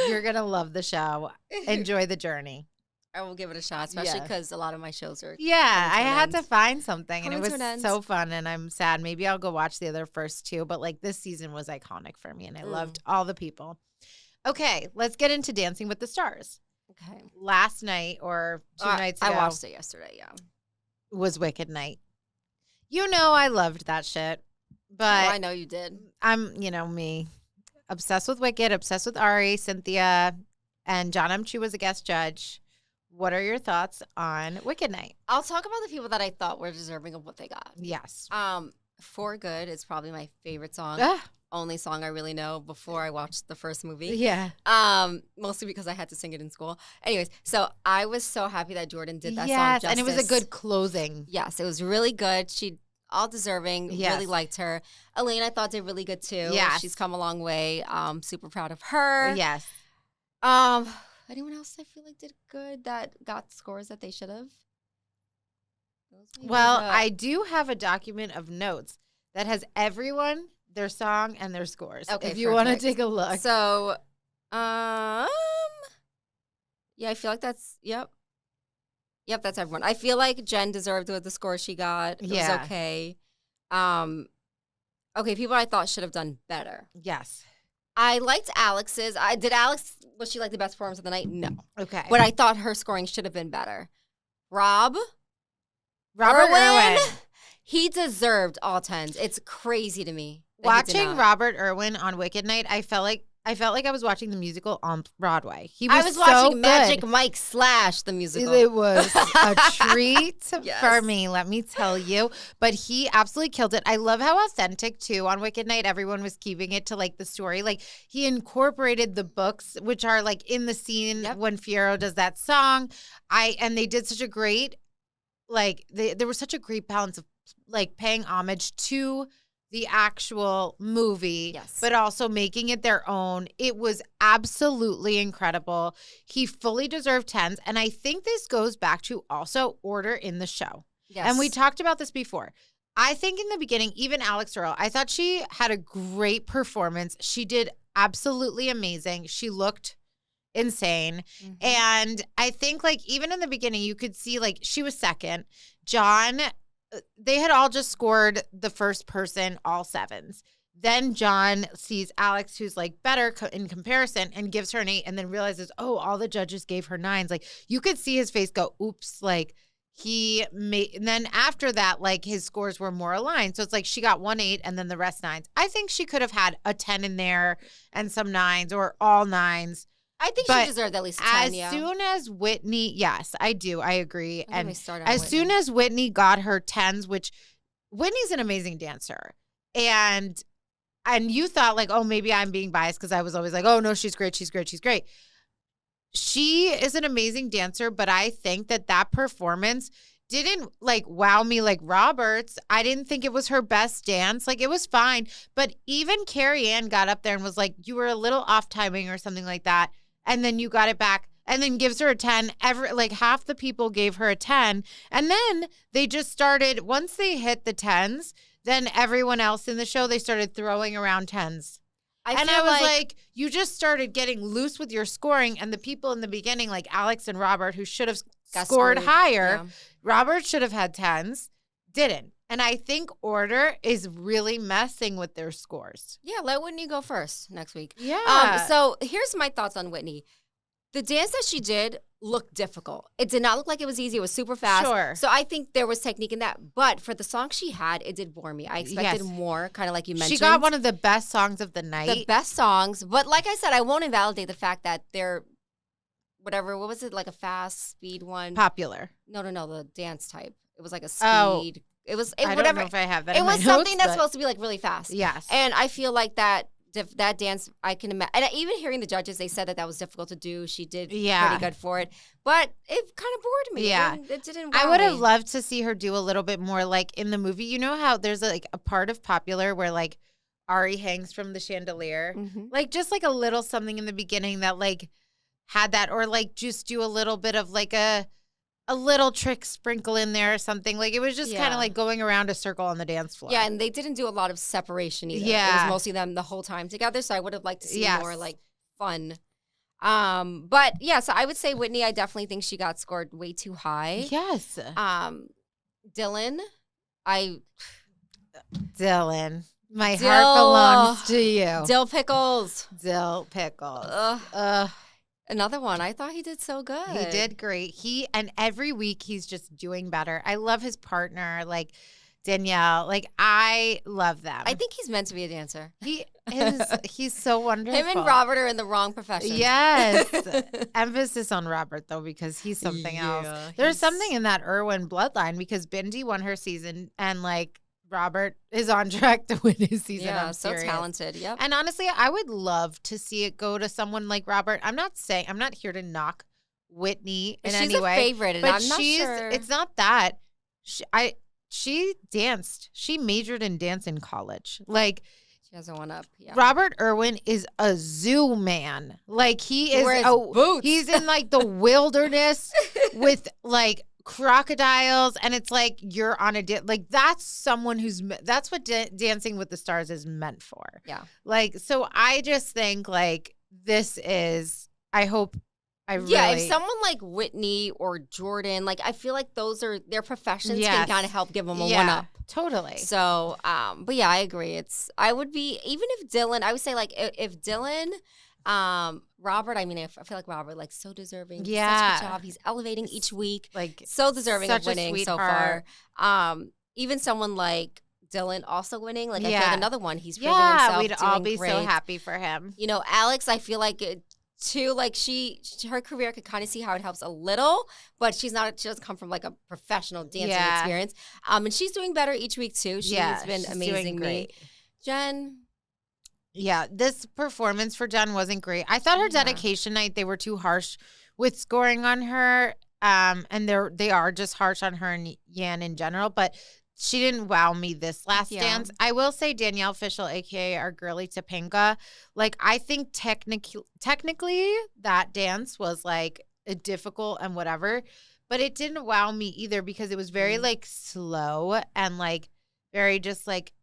You're going to love the show. Enjoy the journey. I will give it a shot, especially because a lot of my shows are. Yeah, I had to find something, and it was end. so fun, and I'm sad. Maybe I'll go watch the other first two, but like this season was iconic for me, and I loved all the people. Okay, let's get into Dancing with the Stars. Okay. Last night or 2 nights ago. I watched it yesterday, yeah. Was Wicked Night. You know I loved that shit, but I know you did. I'm, me, obsessed with Wicked, obsessed with Ari, Cynthia, and John M. Chu was a guest judge. What are your thoughts on Wicked Night? I'll talk about the people that I thought were deserving of what they got. Yes. For Good is probably my favorite song. Only song I really know before I watched the first movie. Yeah. Mostly because I had to sing it in school. Anyways, so I was so happy that Jordan did that song justice. And it was a good closing. Yes, it was really good. She all deserving. Yes. Really liked her. Elaine, I thought did really good too. Yeah. She's come a long way. Super proud of her. Yes. Anyone else I feel like did good that got scores that they should have? Well, I do have a document of notes that has everyone, their song, and their scores. Okay, if you want to take a look. So, yeah, I feel like that's, yep, that's everyone. I feel like Jen deserved the score she got. It was okay. Okay, people I thought should have done better. Yes. I liked Alex's. Was she like the best performance of the night? No. Okay. But I thought her scoring should have been better. Robert Irwin. He deserved all 10s. It's crazy to me. Watching Robert Irwin on Wicked Night, I felt like I was watching the musical on Broadway. I was watching Magic Mike / the musical. It was a treat for me, let me tell you. But he absolutely killed it. I love how authentic, too, on Wicked Night, everyone was keeping it to, like, the story. Like, he incorporated the books, which are, like, in the scene when Fiyero does that song. And they did such a great, like, there was such a great balance of, like, paying homage to the actual movie, but also making it their own. It was absolutely incredible. He fully deserved 10s. And I think this goes back to also order in the show. Yes. And we talked about this before. I think in the beginning, even Alex Earl, I thought she had a great performance. She did absolutely amazing. She looked insane. Mm-hmm. And I think like even in the beginning, you could see like she was second. John, they had all just scored the first person, all 7s. Then John sees Alex, who's like better in comparison, and gives her an 8 and then realizes, oh, all the judges gave her 9s. Like you could see his face go, oops, like and then after that, like his scores were more aligned. So it's like she got 1 8 and then the rest 9s. I think she could have had a 10 in there and some 9s or all 9s. I think she deserved at least 10, as soon as Whitney, yes, I do. I agree. And as soon as Whitney got her 10s, which Whitney's an amazing dancer. And you thought like, oh, maybe I'm being biased because I was always like, oh, no, she's great. She's great. She's great. She is an amazing dancer, but I think that performance didn't like wow me like Robert's. I didn't think it was her best dance. Like it was fine. But even Carrie Ann got up there and was like, you were a little off timing or something like that. And then you got it back and then gives her a 10. Like half the people gave her a 10. And then they just started, once they hit the 10s, then everyone else in the show, they started throwing around 10s. I was like, you just started getting loose with your scoring. And the people in the beginning, like Alex and Robert, who should have scored higher, Robert should have had 10s, didn't. And I think order is really messing with their scores. Yeah, let Whitney go first next week. Yeah. So here's my thoughts on Whitney. The dance that she did look difficult. It did not look like it was easy. It was super fast. Sure. So I think there was technique in that. But for the song she had, it did bore me. I expected more, kind of like you mentioned. She got one of the best songs of the night. The best songs. But like I said, I won't invalidate the fact that they're, whatever, what was it, like a fast speed one? Popular. No, the dance type. It was like a speed. It was I whatever. don't know if I have that. It in was my something notes, that's but supposed to be like really fast. yes. And I feel like that dance, I can imagine. And even hearing the judges, they said that was difficult to do. She did pretty good for it. But it kind of bored me. Yeah. It didn't wow I would have me. loved to see her do a little bit more like in the movie. You know how there's like a part of Popular where like Ari hangs from the chandelier? Mhm. Like just like a little something in the beginning that like had that, or like just do a little bit of like a little trick sprinkle in there or something. Like it was just kind of like going around a circle on the dance floor. Yeah, and they didn't do a lot of separation either. It Yeah. was mostly them the whole time together. So I would have liked to see Yes. more like fun. But yeah, so I would say Whitney, I definitely think she got scored way too high. Yes. Dylan, Dylan. My heart belongs to you. Dill Pickles. Dill Pickles. Another one. I thought he did so good. He did great. And every week he's just doing better. I love his partner, like Danielle. Like I love them. I think he's meant to be a dancer. He is. He's so wonderful. Him and Robert are in the wrong profession. Yes. Emphasis on Robert though, because he's something else. There's something in that Irwin bloodline because Bindi won her season and like Robert is on track to win his season. Yeah, I'm so serious. talented. Yep. And honestly, I would love to see it go to someone like Robert. I'm not here to knock Whitney in any way. She's a favorite, and but I'm not sure. It's not that. She danced. She majored in dance in college. Like she has a one up. Yeah. Robert Irwin is a zoo man. Like he is. Boots. He's in like the wilderness with like crocodiles, and it's like you're on a like that's someone that's what Dancing with the Stars is meant for. Yeah. Like so, I just think like this is. I hope. If someone like Whitney or Jordan, like I feel like those are their professions can kind of help give them a one up. Totally. So, but yeah, I agree. I would be, even if Dylan, I would say like if Dylan, Robert, I mean, I feel like Robert, like so deserving. Yeah. Such a good job. He's elevating each week. Like so deserving of winning so far. Sweetheart. Even someone like Dylan also winning, like I feel like another one, he's proving himself. We'd all be great. So happy for him. You know, Alex, I feel like too, like her career, I could kind of see how it helps a little, but she doesn't come from like a professional dancing experience. And she's doing better each week too. She's been amazing. Great. Jen. Yeah, this performance for Jen wasn't great. I thought her dedication night, they were too harsh with scoring on her. And they are just harsh on her and Yan in general, but she didn't wow me this last dance. I will say Danielle Fishel, aka our girlie Topanga, like I think technically that dance was like difficult and whatever, but it didn't wow me either because it was very like slow and like very just like,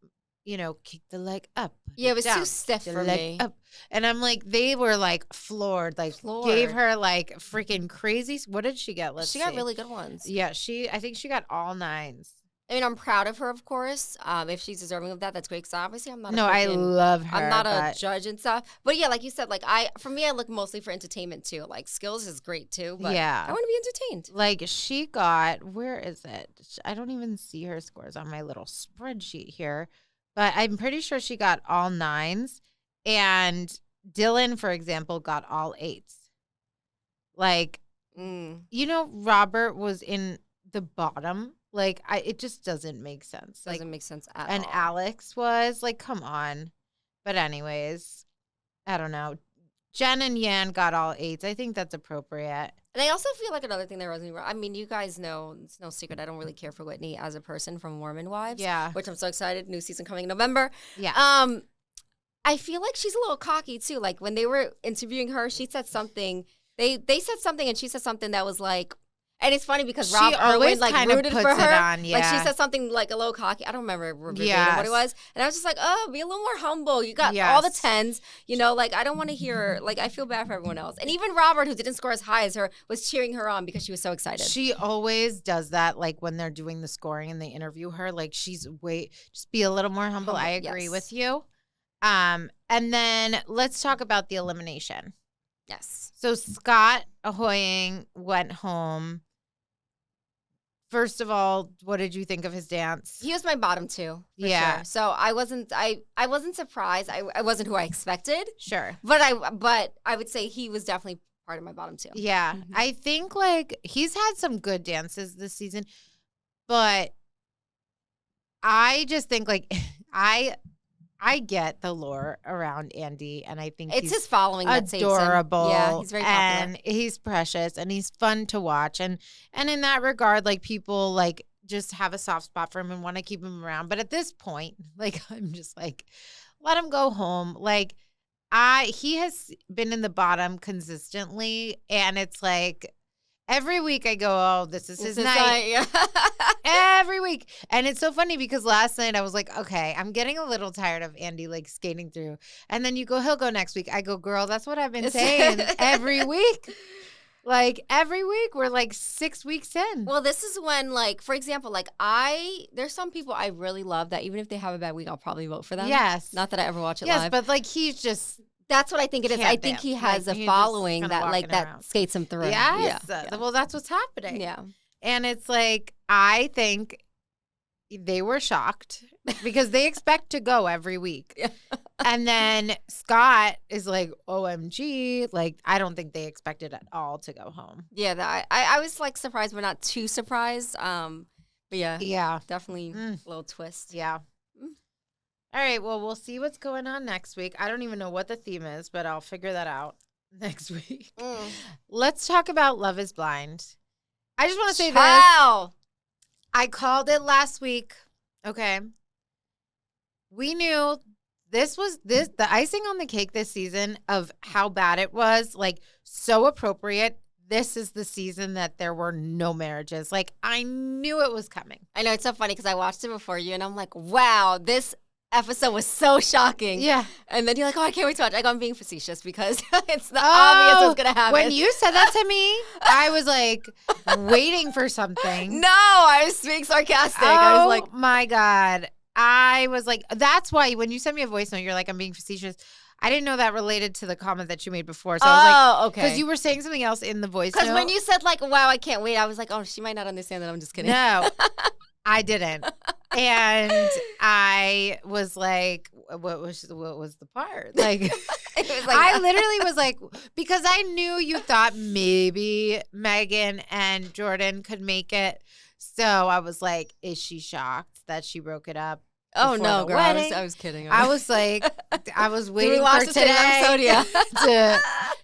you know, kick the leg up. Yeah, it was down, too stiff for me. Up. And I'm like, they were like floored, gave her like freaking crazy. What did she get? She got really good ones. Yeah, I think she got all 9s. I mean, I'm proud of her, of course. If she's deserving of that, that's great. Because obviously, I'm not. I love her. I'm not a judge and stuff. But yeah, like you said, like for me, I look mostly for entertainment too. Like skills is great too. But I want to be entertained. Like she got, where is it? I don't even see her scores on my little spreadsheet here, but I'm pretty sure she got all 9s, and Dylan, for example, got all 8s. Like, you know, Robert was in the bottom. Like, it just doesn't make sense. Doesn't make sense at all. And Alex was like, come on. But anyways, I don't know. Jen and Yan got all 8s. I think that's appropriate. And I also feel like another thing that wasn't wrong. I mean, you guys know, it's no secret, I don't really care for Whitney as a person from Mormon Wives. Yeah. Which I'm so excited. New season coming in November. Yeah. I feel like she's a little cocky too. Like when they were interviewing her, she said something. They said something and she said something that was like, and it's funny because Rob Irwin like rooted for her. Like she said something like a little cocky. I don't remember what it was. And I was just like, oh, be a little more humble. You got all the 10s. You know, like I don't want to hear, like I feel bad for everyone else. And even Robert, who didn't score as high as her, was cheering her on because she was so excited. She always does that, like when they're doing the scoring and they interview her. Like just be a little more humble. I agree with you. And then let's talk about the elimination. Yes. So Scott Ahoying went home. First of all, what did you think of his dance? He was my bottom 2, for Yeah. sure. So I wasn't surprised. I wasn't who I expected. Sure. But I would say he was definitely part of my bottom 2. Yeah. Mhm. I think like he's had some good dances this season, but I just think like I get the lore around Andy, and I think It's he's his following that saves him. adorable. Yeah, he's very popular. And he's precious, and he's fun to watch. And in that regard, like people like just have a soft spot for him and want to keep him around. But at this point, like I'm just like, let him go home. Like he has been in the bottom consistently, and it's like every week I go, oh, this is his night. Yeah. Every week. And it's so funny because last night I was like, okay, I'm getting a little tired of Andy like skating through. And then you go, he'll go next week. I go, girl, that's what I've been saying every week. Like every week, we're like 6 weeks in. Well, this is when, like, for example, like there's some people I really love that even if they have a bad week, I'll probably vote for them. Yes. Not that I ever watch it yes, live. but like he's just. That's what I think it is. Can't I think dance. he has Like, a he's just following kinda that walking that around. skates him through. Yes. Yeah. Well, that's what's happening. Yeah. And it's like, I think they were shocked because they expect to go every week. Yeah. And then Scott is like, OMG. Like, I don't think they expected at all to go home. Yeah, I was like surprised, but not too surprised. But yeah, Yeah. definitely a little twist. Yeah. Mm. All right. Well, we'll see what's going on next week. I don't even know what the theme is, but I'll figure that out next week. Let's talk about Love is Blind. I just want to say this. Wow. I called it last week. Okay. We knew the icing on the cake this season of how bad it was, like so appropriate. This is the season that there were no marriages. Like I knew it was coming. I know, it's so funny because I watched it before you and I'm like, wow, this episode was so shocking. Yeah. And then you're like, oh, I can't wait to watch. Like, I'm being facetious because it's not obvious what's going to happen. When you said that to me, I was like waiting for something. No, I was being sarcastic. I was like, my God. I was like, that's why when you sent me a voice note, you're like, I'm being facetious. I didn't know that related to the comment that you made before. So I was like, okay. Because you were saying something else in the voice note. Because when you said like, wow, I can't wait, I was like, oh, she might not understand that. I'm just kidding. No, I didn't. And I was like, what was the part? Like, It was like I literally was like, because I knew you thought maybe Megan and Jordan could make it. So I was like, is she shocked that she broke it up? oh before no, the girl, I wedding? was kidding. I was like, I was We waiting watched for the same today episode, yeah.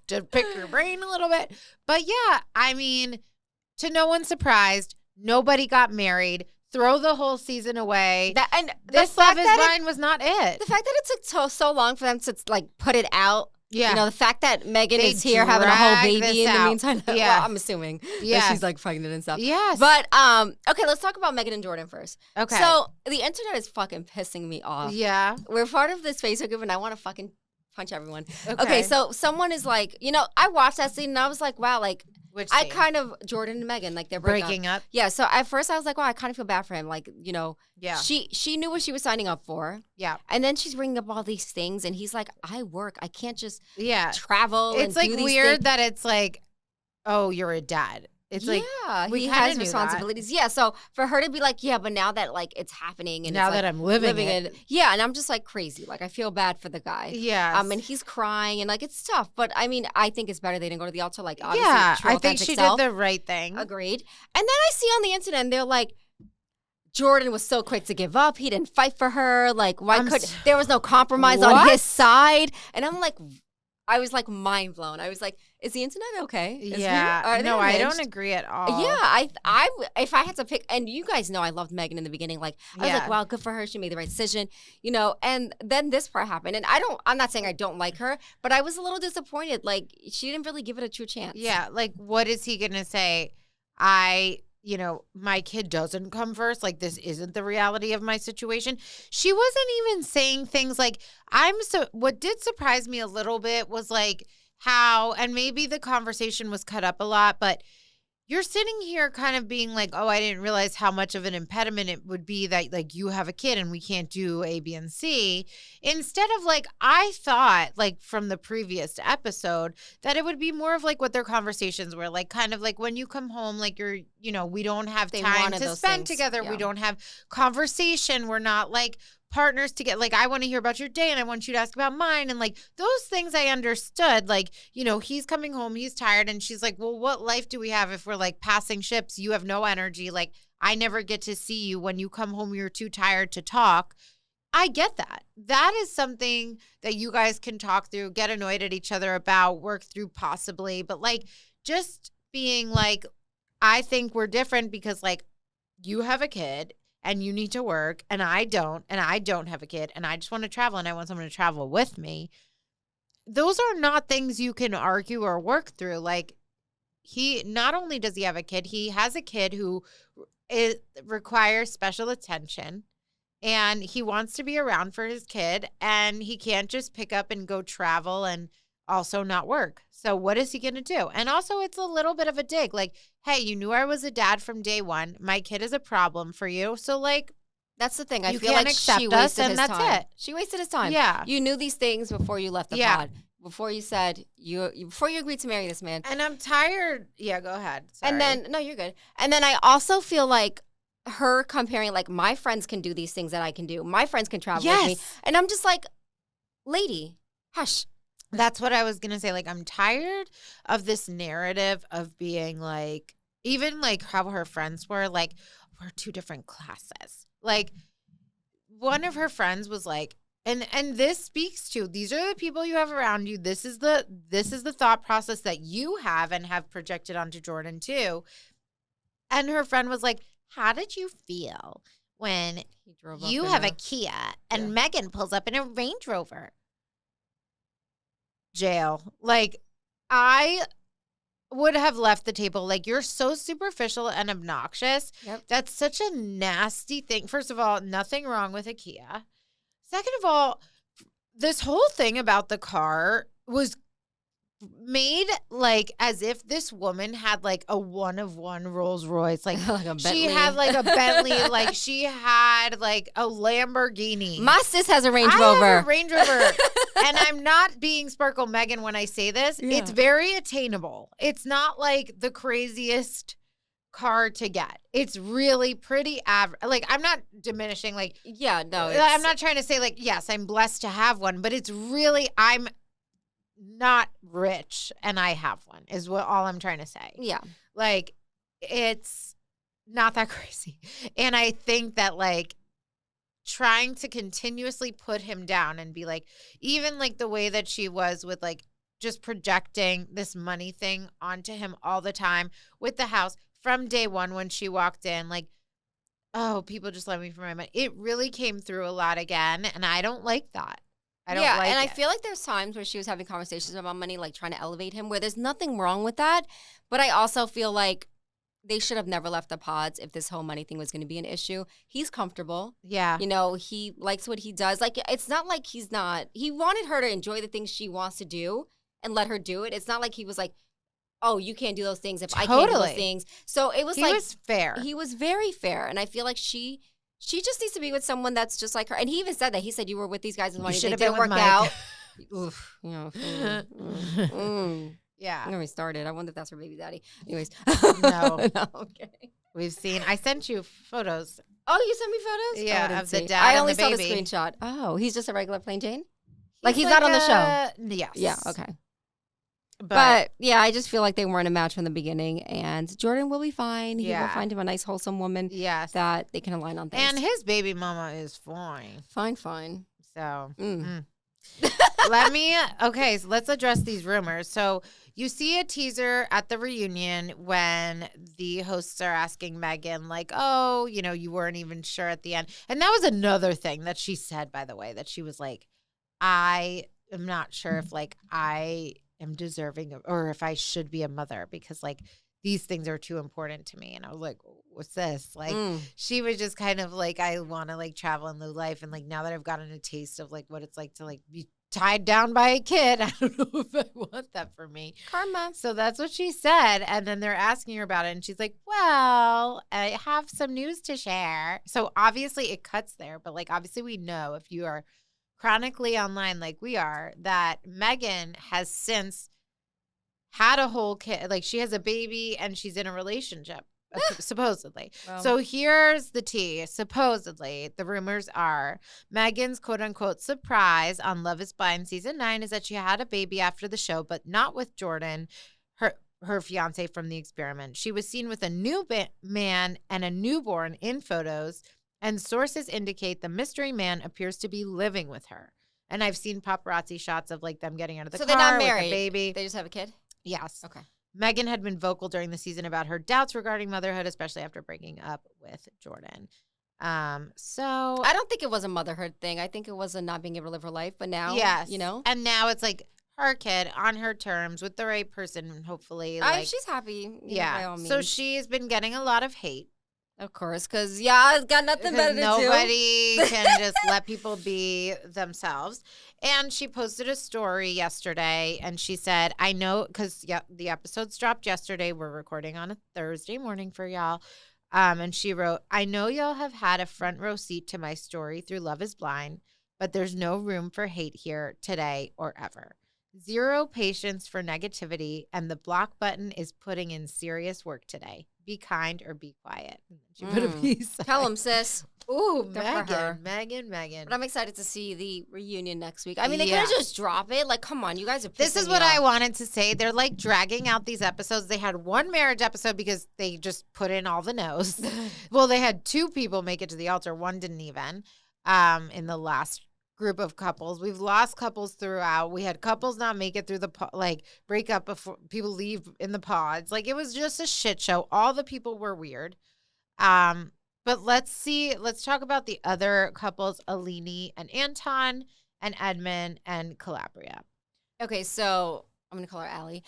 to pick your brain a little bit. But yeah, I mean, to no one's surprise, nobody got married. Throw the whole season away. This Love is Blind was not it. The fact that it took so long for them to like put it out. Yeah. You know, the fact that Megan They is here having a whole dragged baby this in the out. meantime. Yeah. Well, I'm assuming Yes. that she's like pregnant and stuff. Yes. But okay, let's talk about Megan and Jordan first. Okay. So the internet is fucking pissing me off. Yeah. We're part of this Facebook group and I want to fucking punch everyone. Okay. Okay, so someone is like, you know, I watched that scene and I was like, wow, like Which I scene? kind of Jordan and Megan, like they're breaking up. Breaking up. Yeah, so at first I was like, wow, I kind of feel bad for him. Like, you know, Yeah. she knew what she was signing up for. Yeah. And then she's bringing up all these things and he's like, I work. I can't just Yeah. travel It's and like do these weird things. that it's like, oh, you're a dad. It's like, we he kinda has knew that. responsibilities. Yeah, so for her to be like, yeah, but now that like it's happening and now it's, that like, I'm living it. yeah, and I'm just like crazy. Like I feel bad for the guy. Yeah. And he's crying and like it's tough. But I mean, I think it's better they didn't go to the altar. Like obviously, yeah, true I think authentic she self. did the right thing. Agreed. And then I see on the internet and they're like, Jordan was so quick to give up. He didn't fight for her. Like, why there was no compromise on What? his side? And I'm like, I was like mind blown. I was like, is the internet okay? Yeah. No, I don't agree at all. Yeah, I if I had to pick, and you guys know I loved Megan in the beginning. Like I was Yeah. like, wow, good for her. She made the right decision, you know. And then this part happened, and I'm not saying I don't like her, but I was a little disappointed. Like she didn't really give it a true chance. Yeah. Like, what is he going to say? You know, my kid doesn't come first. Like, this isn't the reality of my situation. She wasn't even saying things like, what did surprise me a little bit was like how, and maybe the conversation was cut up a lot, but you're sitting here kind of being like, oh, I didn't realize how much of an impediment it would be that like you have a kid and we can't do A, B, and C. Instead of like, I thought like from the previous episode that it would be more of like what their conversations were like, kind of like when you come home, like you're, we don't have They time wanted to those spend things, together. yeah. We don't have conversation. We're not like partners to get like I want to hear about your day and I want you to ask about mine and like those things I understood like he's coming home, he's tired, and she's like, well, what life do we have if we're like passing ships? You have no energy, like I never get to see you. When you come home you're too tired to talk. I get that is something that you guys can talk through, get annoyed at each other about, work through possibly, but like just being like, I think we're different because like you have a kid and you need to work and I don't have a kid and I just want to travel and I want someone to travel with me. Those are not things you can argue or work through. Like he not only does he have a kid, he has a kid who requires special attention and he wants to be around for his kid and he can't just pick up and go travel and also not work. So what is he going to do? And also it's a little bit of a dig like, hey, you knew I was a dad from day one. My kid is a problem for you. So like, that's the thing. I you feel can't like accept she us, wasted and his that's time. it. She wasted his time. Yeah. You knew these things before you left the Yeah. pod. Before you said before you agreed to marry this man. And I'm tired. Yeah, go ahead. Sorry. And then no, you're good. And then I also feel like her comparing like my friends can do these things that I can do. My friends can travel with me. And I'm just like, lady, hush. That's what I was going to say. Like, I'm tired of this narrative of being like, even like how her friends were like, we're two different classes. Like, one of her friends was like, and this speaks to, these are the people you have around you. This is the thought process that you have and have projected onto Jordan too. And her friend was like, how did you feel when you have a Kia and Megan pulls up in a Range Rover? Jail. Like, I would have left the table. Like, you're so superficial and obnoxious. Yep. That's such a nasty thing. First of all, nothing wrong with a Kia. Second of all, this whole thing about the car was made like as if this woman had like a one-of-one Rolls Royce. Like, she had like a Bentley. Like, she had like a Lamborghini. My sis has a Range I Rover. have a Range Rover. And I'm not being Sparkle Megan when I say this. Yeah. It's very attainable. It's not like the craziest car to get. It's really pretty average. Like, I'm not diminishing. Like, yeah, no. I'm not trying to say like, yes, I'm blessed to have one, but it's really, I'm not rich and I have one is what all I'm trying to say. Yeah. Like, it's not that crazy. And I think that like trying to continuously put him down and be like, even like the way that she was with like just projecting this money thing onto him all the time with the house from day one when she walked in, like, oh, people just love me for my money. It really came through a lot again. And I don't like that. I don't like it. I feel like there's times where she was having conversations about money, like trying to elevate him, where there's nothing wrong with that. But I also feel like they should have never left the pods if this whole money thing was going to be an issue. He's comfortable. Yeah. He likes what he does. Like, it's not like he wanted her to enjoy the things she wants to do and let her do it. It's not like he was like, oh, you can't do those things if I can't do those things. So it was he was fair. He was very fair. And I feel like she just needs to be with someone that's just like her. And he even said that. He said, you were with these guys in the money. They didn't work out. Oof. Yeah. I'm going to be started. I wonder if that's her baby daddy. Anyways. No. No, okay. We've seen. I sent you photos. Oh, you sent me photos? Yeah, of the dad I and only the saw the baby. screenshot. Oh, he's just a regular plain Jane? Like he's not on the show? Yes. Yeah, okay. But yeah, I just feel like they weren't a match from the beginning, and Jordan will be fine. He will find him a nice, wholesome woman that they can align on things. And his baby mama is fine. Fine. So so let's address these rumors. So you see a teaser at the reunion when the hosts are asking Megan, like, oh, you weren't even sure at the end. And that was another thing that she said, by the way, that she was like, I am not sure if like I am deserving of, or if I should be a mother because like these things are too important to me. And I was like, what's this? Like she was just kind of like, I want to like travel and live life. And like, now that I've gotten a taste of like what it's like to like be tied down by a kid. I don't know if I want that for me. Karma. So that's what she said. And then they're asking her about it. And she's like, well, I have some news to share. So obviously it cuts there. But like, obviously we know if you are chronically online like we are, that Megan has since had a whole kid. Like she has a baby and she's in a relationship. Supposedly. Well. So here's the tea. Supposedly, the rumors are Megan's quote unquote surprise on Love is Blind season 9 is that she had a baby after the show, but not with Jordan, her fiance from the experiment. She was seen with a new man and a newborn in photos, and sources indicate the mystery man appears to be living with her. And I've seen paparazzi shots of like them getting out of the car they're not married. with the baby. They just have a kid? Yes. Okay. Megan had been vocal during the season about her doubts regarding motherhood, especially after breaking up with Jordan. So I don't think it was a motherhood thing. I think it was a not being able to live her life. But now, yes, you know, and now it's like her kid on her terms with the right person, hopefully. Like, she's happy. Yeah. By all means. So she's been getting a lot of hate. Of course, because it's got nothing better to do. Nobody can just let people be themselves. And she posted a story yesterday, and she said, I know, because the episodes dropped yesterday. We're recording on a Thursday morning for y'all. And she wrote, I know y'all have had a front row seat to my story through Love is Blind, but there's no room for hate here today or ever. Zero patience for negativity, and the block button is putting in serious work today. Be kind or be quiet. She put a piece. Tell him, sis. Ooh, Good for her. Megan. But I'm excited to see the reunion next week. I mean, they could have just drop it. Like, come on, you guys are pissing This is me what off. I wanted to say. They're like dragging out these episodes. They had one marriage episode because they just put in all the no's. Well, they had 2 people make it to the altar. One didn't even in the last group of couples. We've lost couples throughout. We had couples not make it through the break up before people leave in the pods. Like, it was just a shit show. All the people were weird. But let's talk about the other couples, Alini and Anton, and Edmund and Calabria. Okay, so I'm going to call her Allie.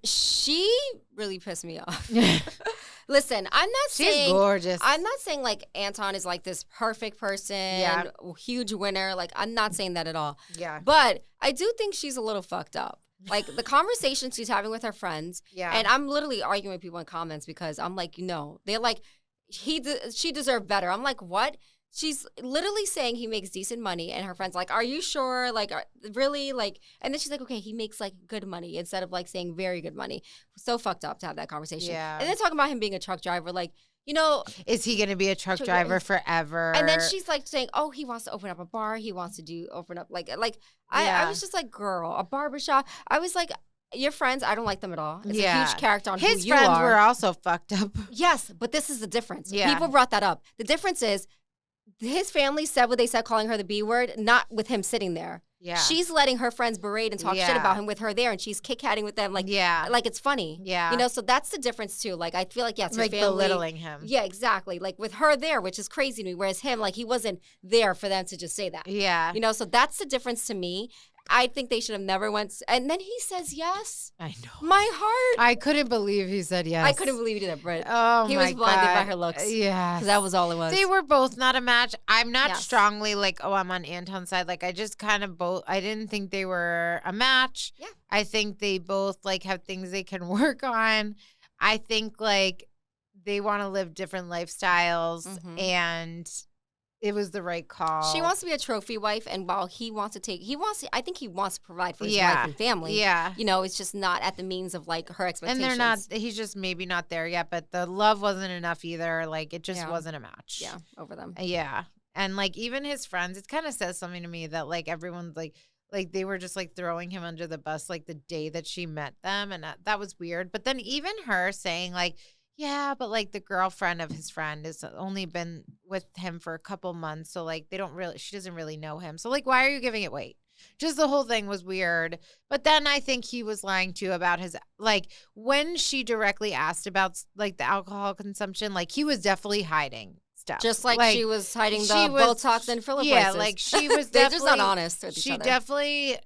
She really pissed me off. Listen, I'm not saying she's gorgeous. I'm not saying like Anton is like this perfect person, huge winner. Like, I'm not saying that at all. Yeah. But I do think she's a little fucked up. Like, the conversations she's having with her friends. Yeah. And I'm literally arguing with people in comments because I'm like, no. They're like, she deserved better. I'm like, what? She's literally saying he makes decent money, and her friend's like, are you sure? Like, really? Like, and then she's like, okay, he makes like good money instead of like saying very good money. So fucked up to have that conversation. Yeah. And then talking about him being a truck driver, like, you know, is he going to be a truck driver forever? And then she's like saying, oh, he wants to open up a bar. He wants to open up I was just like, girl, a barbershop. I was like, your friends, I don't like them at all. It's a huge character on his who you are. His friends were also fucked up. Yes, but this is the difference. Yeah. People brought that up. The difference is his family said what they said, calling her the B word, not with him sitting there. Yeah. She's letting her friends berate and talk shit about him with her there, and she's kick-hatting with them like it's funny. Yeah. You know, so that's the difference too. Like, I feel like, yes, her like family. belittling him. Yeah, exactly. Like, with her there, which is crazy to me, whereas him, like, he wasn't there for them to just say that. Yeah. You know, so that's the difference to me. I think they should have never went. And then he says yes. I know. My heart. I couldn't believe he said yes. I couldn't believe he did that, Britt. Oh, he my was blinded God. by her looks. Yeah. Because that was all it was. They were both not a match. I'm not strongly like, oh, I'm on Anton's side. Like, I just kind of I didn't think they were a match. Yeah. I think they both like have things they can work on. I think like they want to live different lifestyles and it was the right call. She wants to be a trophy wife, and while I think he wants to provide for his wife and family. Yeah. You know, it's just not at the means of like her expectations. He's just maybe not there yet, but the love wasn't enough either. Like, it just wasn't a match. Yeah, over them. Yeah. And like, even his friends, it kind of says something to me that like everyone's like they were just like throwing him under the bus like the day that she met them. And that was weird. But then even her saying like, yeah, but like the girlfriend of his friend has only been with him for a couple months. So like she doesn't really know him. So like, why are you giving it weight? Just the whole thing was weird. But then I think he was lying too about his, like when she directly asked about like the alcohol consumption, like he was definitely hiding stuff. Just like she was hiding the Botox and filler braces. Yeah, like she was They're just not honest with each other. She definitely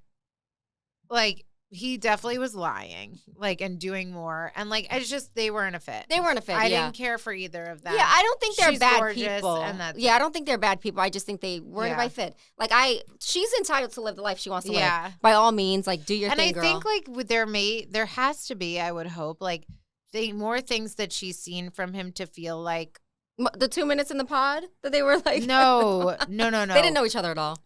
like he definitely was lying, like, and doing more. And, like, it's just they weren't a fit. They weren't a fit, I yeah. didn't care for either of them. Yeah, I don't think they're She's bad gorgeous, people. and that's Yeah, it. I don't think they're bad people. I just think they weren't a right fit. Like, she's entitled to live the life she wants to live. By all means, like, do your thing, girl. And I think, like, with there has to be, I would hope, like, more things that she's seen from him to feel like. The 2 minutes in the pod that they were like. No. They didn't know each other at all.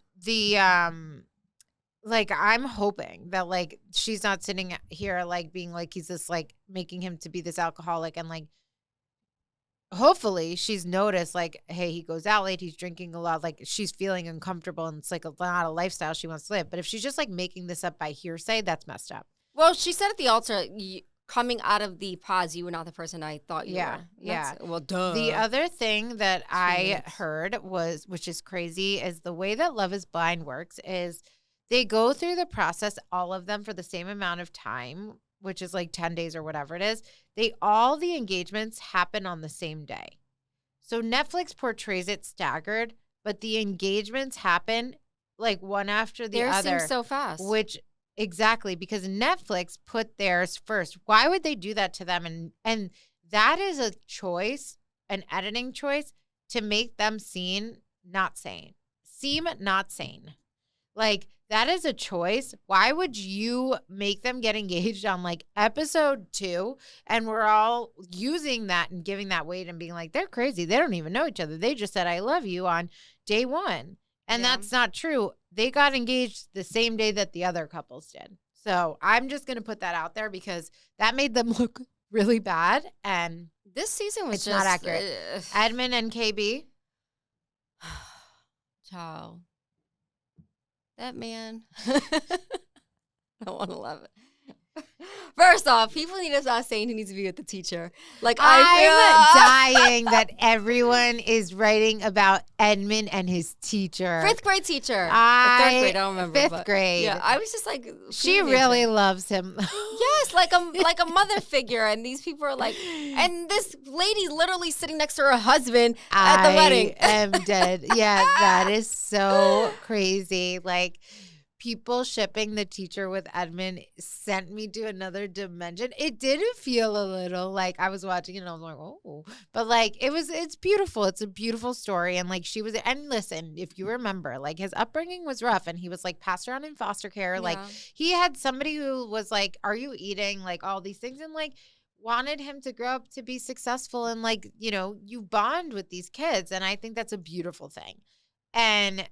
Like, I'm hoping that, like, she's not sitting here, like, being like, he's this, like, making him to be this alcoholic. And, like, hopefully she's noticed, like, hey, he goes out late, he's drinking a lot. Like, she's feeling uncomfortable and it's, like, not a lifestyle she wants to live. But if she's just, like, making this up by hearsay, that's messed up. Well, she said at the altar, coming out of the pods, you were not the person I thought you were. Yeah. Well, duh. The other thing that I heard which is crazy, is the way that Love is Blind works is they go through the process, all of them, for the same amount of time, which is like 10 days or whatever it is. All the engagements happen on the same day. So Netflix portrays it staggered, but the engagements happen like one after the other. Theirs seems so fast. Exactly, because Netflix put theirs first. Why would they do that to them? And that is a choice, an editing choice, to make them seem not sane. Like, that is a choice. Why would you make them get engaged on, like, episode 2, and we're all using that and giving that weight and being like, they're crazy. They don't even know each other. They just said, I love you on day 1. And that's not true. They got engaged the same day that the other couples did. So I'm just going to put that out there because that made them look really bad. And this season was just not accurate. Edmund and KB. Ciao. That man. I want to love it. First off, people need to stop saying he needs to be with the teacher. Like, I'm dying that everyone is writing about Edmund and his teacher. 5th grade teacher. 3rd grade, I don't remember. 5th grade. Yeah, I was just like, she really loves him. Yes, like a mother figure. And these people are like, and this lady's literally sitting next to her husband at the wedding. I am dead. Yeah, that is so crazy. Like, people shipping the teacher with Edmund sent me to another dimension. It did feel a little like I was watching it and I was like, oh. But, like, it's beautiful. It's a beautiful story. And, like, and listen, if you remember, like, his upbringing was rough and he was, like, passed around in foster care. Yeah. Like, he had somebody who was like, are you eating? Like, all these things. And, like, wanted him to grow up to be successful. And, like, you know, you bond with these kids. And I think that's a beautiful thing. And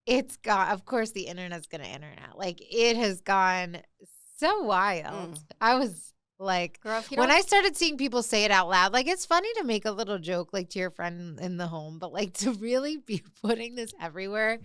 it's got, of course, the internet's going to internet. Like, it has gone so wild. I was like, girl, when I started seeing people say it out loud, like, it's funny to make a little joke, like, to your friend in the home, but, like, to really be putting this everywhere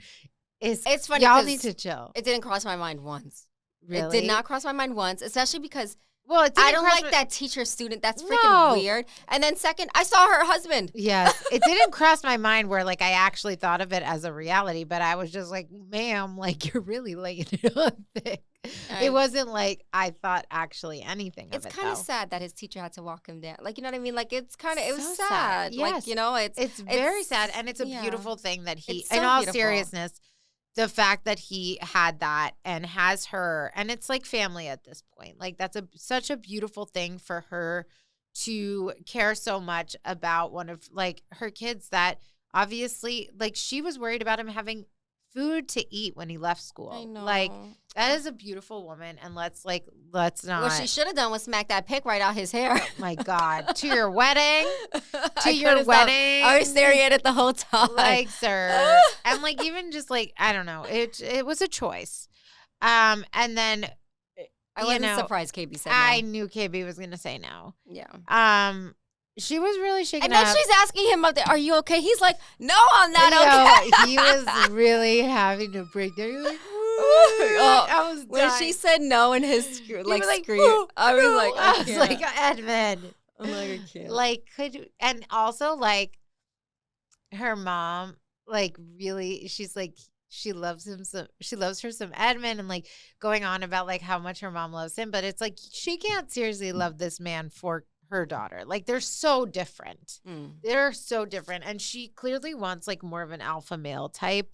it's funny. Y'all need to chill. It didn't cross my mind once. Really? It did not cross my mind once, especially because well, I don't like that teacher student. That's freaking weird. And then second, I saw her husband. Yes. It didn't cross my mind where, like, I actually thought of it as a reality, but I was just like, ma'am, like, you're really laying it on thick. It wasn't like I thought actually anything of it. It's kind of sad that his teacher had to walk him down. Like, you know what I mean? Like, it's kind of, it was so sad. Yes. Like, you know, it's very sad. And it's a beautiful thing that he, in all seriousness, the fact that he had that and has her, and it's like family at this point. Like, that's such a beautiful thing for her to care so much about one of, like, her kids that obviously, like, she was worried about him having food to eat when he left school. I know. Like, that is a beautiful woman, and let's not. What she should have done was smack that pick right out his hair. Oh my God. To your wedding. To your wedding. I was staring at it the whole time. Like, sir. And, like, even just, like, I don't know. It was a choice. And then I wasn't surprised KB said no. I knew KB was gonna say no. Yeah. She was really shaking up. And then she's asking him up there, are you okay? He's like, no, I'm not okay. He was really having to break down. He was like, I was when she said no in his scream, I was like, Edmund. I'm like, I can't. Like, and also, like, her mom, like, really, she's like, she loves him she loves her some Edmund, and, like, going on about, like, how much her mom loves him, but it's like she can't seriously love this man for her daughter. Like, they're so different. They're so different, and she clearly wants, like, more of an alpha male type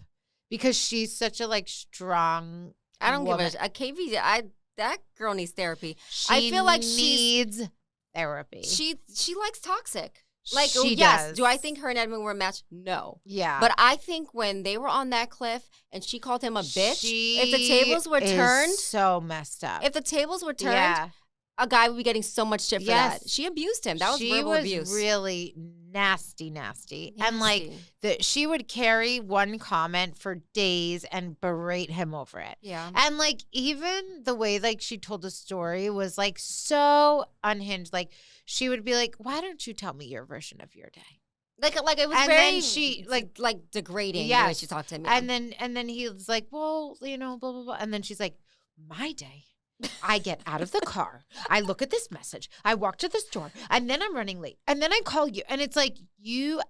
because she's such a, like, strong I don't woman. give a KB. that girl needs therapy. She I feel like needs therapy. She likes toxic. Like, she yes, does. do I think her and Edmund were a match? No. Yeah. But I think when they were on that cliff and she called him a bitch, if the tables were is turned, so messed up. if the tables were turned, a guy would be getting so much shit for that. She abused him. That was verbal abuse. She was really nasty. And like she would carry one comment for days and berate him over it. Yeah. And like even the way like she told the story was like so unhinged. Like she would be like, "Why don't you tell me your version of your day?" Like it was and very then she like degrading the way she talked to him. Yeah. And then he was like, "Well, you know, blah blah blah." And then she's like, "My day. I get out of the car. I look at this message. I walk to the store, and then I'm running late. And then I call you." And it's like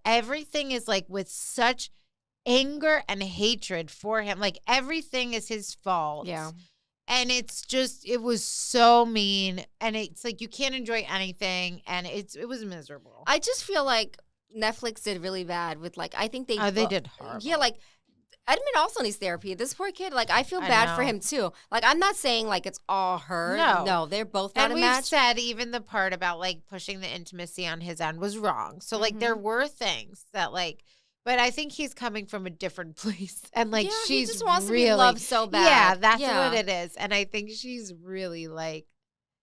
everything is like with such anger and hatred for him. Like everything is his fault. Yeah. And it's just, it was so mean. And it's like you can't enjoy anything. And it was miserable. I just feel like Netflix did really bad with like, I think they did horrible. Yeah, like Edmund also needs therapy. This poor kid, like I feel bad for him too. Like I'm not saying like it's all her. No, they're both not a match. And we've said even the part about like pushing the intimacy on his end was wrong. So like there were things that like, but I think he's coming from a different place. And like he just wants to be loved so bad. Yeah, that's what it is. And I think she's really like.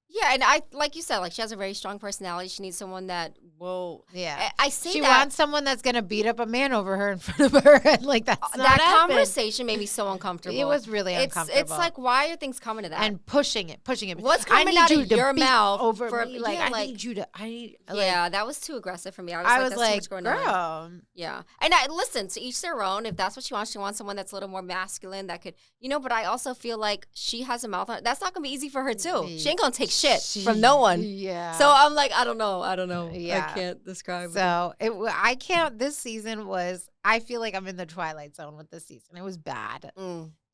Yeah, and I like you said, like she has a very strong personality. She needs someone that will. Yeah, I say she that, wants someone that's gonna beat up a man over her in front of her, and like that's not that happened. conversation made me so uncomfortable. It was really uncomfortable. It's like why are things coming to that and pushing it. What's coming out of your mouth over me? Like I need you to. Yeah, that was too aggressive for me. I was like, that's too much going on. Yeah, and listen, to each their own. If that's what she wants someone that's a little more masculine that could, But I also feel like she has a mouth on. That's not gonna be easy for her too. She ain't gonna take shit from no one. Yeah. So I'm like, I don't know. Yeah. I can't describe. So I can't. This season was. I feel like I'm in the Twilight Zone with this season. It was bad.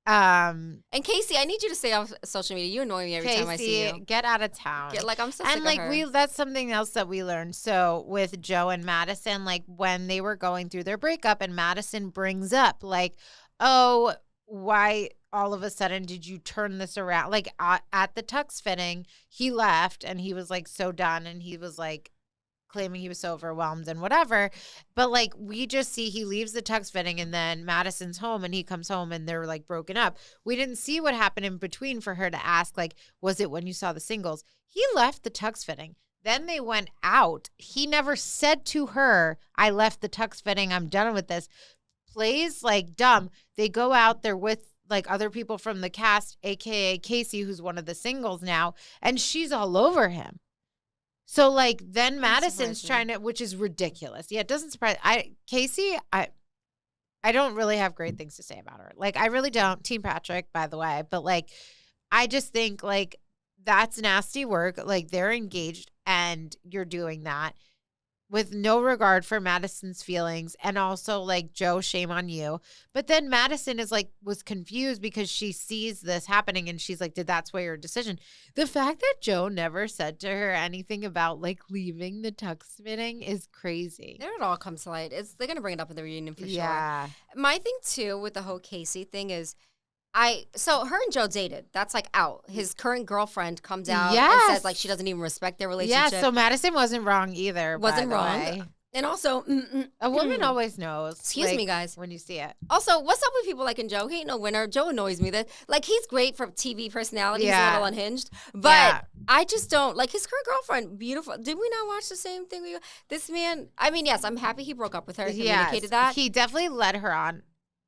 And Casey, I need you to stay off social media. You annoy me every time I see you. Get out of town. I'm so sick of her. That's something else that we learned. So with Joe and Madison, like when they were going through their breakup, and Madison brings up like, "Oh, why all of a sudden did you turn this around?" Like at the tux fitting, he left and he was like so done, and he was like claiming he was so overwhelmed and whatever. But like we just see he leaves the tux fitting, and then Madison's home, and he comes home and they're like broken up. We didn't see what happened in between for her to ask like, was it when you saw the singles? He left the tux fitting. Then they went out. He never said to her, "I left the tux fitting. I'm done with this." Plays like dumb. They go out. They're with like other people from the cast, aka Casey, who's one of the singles now, and she's all over him. So like then Madison's trying to, which is ridiculous. Yeah, it doesn't surprise. Casey, I don't really have great things to say about her. Like I really don't. Team Patrick, by the way, but like I just think like that's nasty work. Like they're engaged and you're doing that with no regard for Madison's feelings. And also like, Joe, shame on you. But then Madison is like, was confused because she sees this happening and she's like, did that sway your decision? The fact that Joe never said to her anything about like leaving the tux fitting is crazy. There it all comes to light. They're going to bring it up in the reunion for sure. My thing too with the whole Casey thing is, so her and Joe dated. That's like out. His current girlfriend comes out and says like she doesn't even respect their relationship. Yeah, so Madison wasn't wrong either. Wasn't wrong. And also, a woman always knows. Excuse me, guys. When you see it. Also, what's up with people like Joe? He ain't no winner. Joe annoys me. That like he's great for TV personality. He's a little unhinged, but I just don't like his current girlfriend. Beautiful. Did we not watch the same thing? This man. I mean, yes, I'm happy he broke up with her. Communicated that. He definitely led her on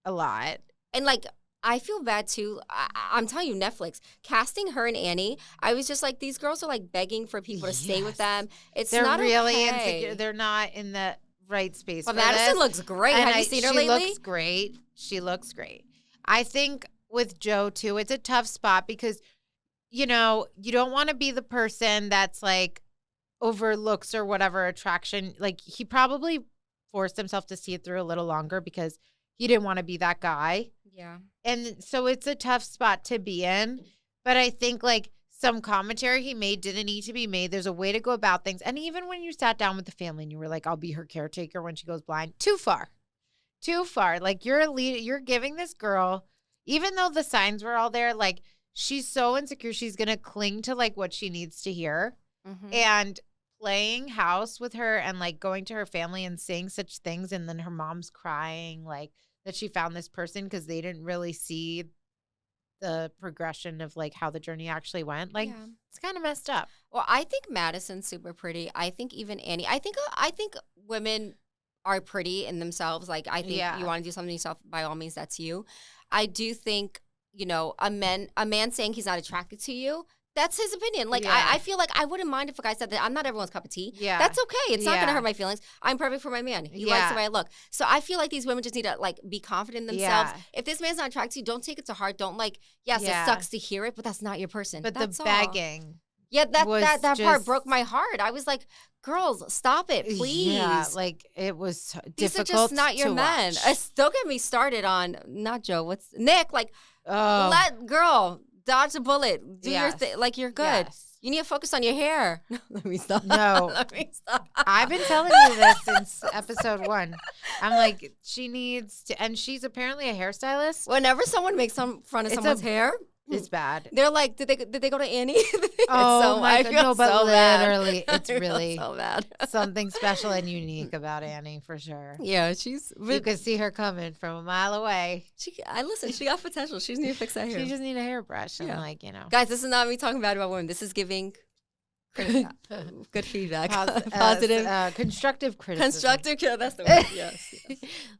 a lot. And like, I feel bad too. I'm telling you, Netflix casting her and Annie. I was just like, these girls are like begging for people to stay with them. They're not really insecure. They're not in the right space. But Madison looks great. Have you seen her lately? She looks great. She looks great. I think with Joe too, it's a tough spot because you don't want to be the person that's like overlooks or whatever attraction. Like he probably forced himself to see it through a little longer because he didn't want to be that guy. Yeah. And so it's a tough spot to be in. But I think like some commentary he made didn't need to be made. There's a way to go about things. And even when you sat down with the family and you were like, I'll be her caretaker when she goes blind. Too far. Like you're a lead. You're giving this girl, even though the signs were all there, like she's so insecure. She's going to cling to like what she needs to hear. Mm-hmm. And playing house with her and like going to her family and saying such things. And then her mom's crying like that she found this person because they didn't really see the progression of like how the journey actually went. Like it's kind of messed up. Well, I think Madison's super pretty. I think even Annie. I think women are pretty in themselves. Like I think you want to do something yourself, by all means, that's you. I do think, you know, a man saying he's not attracted to you, that's his opinion. Like I feel like I wouldn't mind if a guy said that. I'm not everyone's cup of tea. Yeah, that's okay. It's not gonna hurt my feelings. I'm perfect for my man. He likes the way I look. So I feel like these women just need to like be confident in themselves. If this man's not attracted to you, don't take it to heart. Don't like. Yes, it sucks to hear it, but that's not your person. But that's the begging. Yeah, that part broke my heart. I was like, girls, stop it, please. Yeah, like it was difficult. These are just not your men. Don't get me started on not Joe. What's Nick? Like, girl, dodge a bullet. Do your thing. Like you're good. Yes. You need to focus on your hair. Let me stop. No, let me stop. I've been telling you this since episode 1. I'm like, she needs to, and she's apparently a hairstylist. Whenever someone makes fun of someone's hair. It's bad. They're like, did they go to Annie? Oh my God, no, but so literally, it's really so bad. Something special and unique about Annie for sure. Yeah, you could see her coming from a mile away. She got potential. She just need to fix that hair. She just need a hairbrush. And like, you know, guys, this is not me talking bad about women. This is giving good feedback, positive, constructive criticism. Constructive, that's the word. Yes.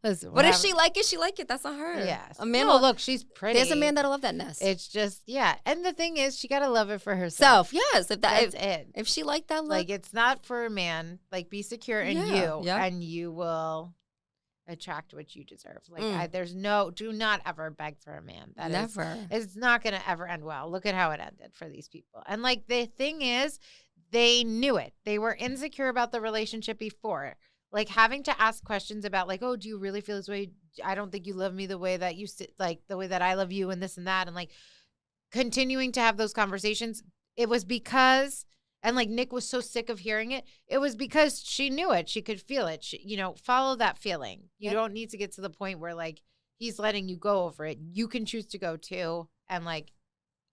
Listen, but if she like it, that's not her. Yes. A man. Look, she's pretty. There's a man that'll love that nest. It's just and the thing is, she gotta love it for herself. Yes, that's it. If she liked that look, like it's not for a man. Like be secure in you, and you will attract what you deserve. Like do not ever beg for a man. That never. It's not gonna ever end well. Look at how it ended for these people. And like the thing is, they knew it. They were insecure about the relationship before. Like having to ask questions about like, oh, do you really feel this way? I don't think you love me the way that you like the way that I love you and this and that. And like continuing to have those conversations. It was because, and like Nick was so sick of hearing it. It was because she knew it. She could feel it. Follow that feeling. You don't need to get to the point where like he's letting you go over it. You can choose to go too. And like,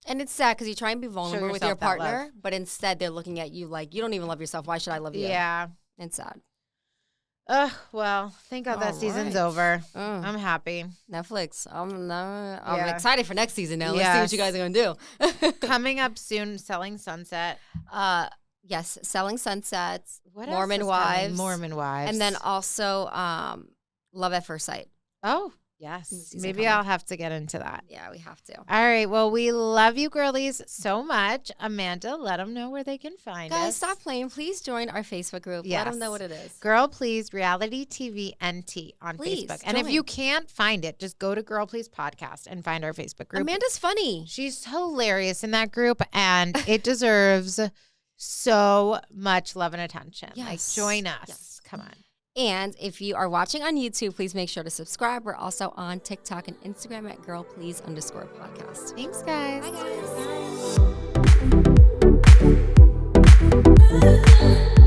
and it's sad because you try and be vulnerable with your partner, but instead they're looking at you like, you don't even love yourself. Why should I love you? Yeah. It's sad. Well, thank God that season's over. I'm happy. Netflix. I'm excited for next season now. Let's see what you guys are going to do. Coming up soon, Selling Sunset. Yes, Selling Sunsets. What Mormon Wives. Mormon Wives. And then also Love at First Sight. Oh, yes. Maybe I'll have to get into that. Yeah, we have to. All right. Well, we love you girlies so much. Amanda, let them know where they can find us. Guys, stop playing. Please join our Facebook group. Yes. Let them know what it is. Girl Please Reality TV NT on Facebook. And if you can't find it, just go to Girl Please Podcast and find our Facebook group. Amanda's funny. She's hilarious in that group, and it deserves so much love and attention. Yes. Like, join us. Yes. Come on. And if you are watching on YouTube, please make sure to subscribe. We're also on TikTok and Instagram at girlplease_podcast. Thanks, guys. Bye, guys.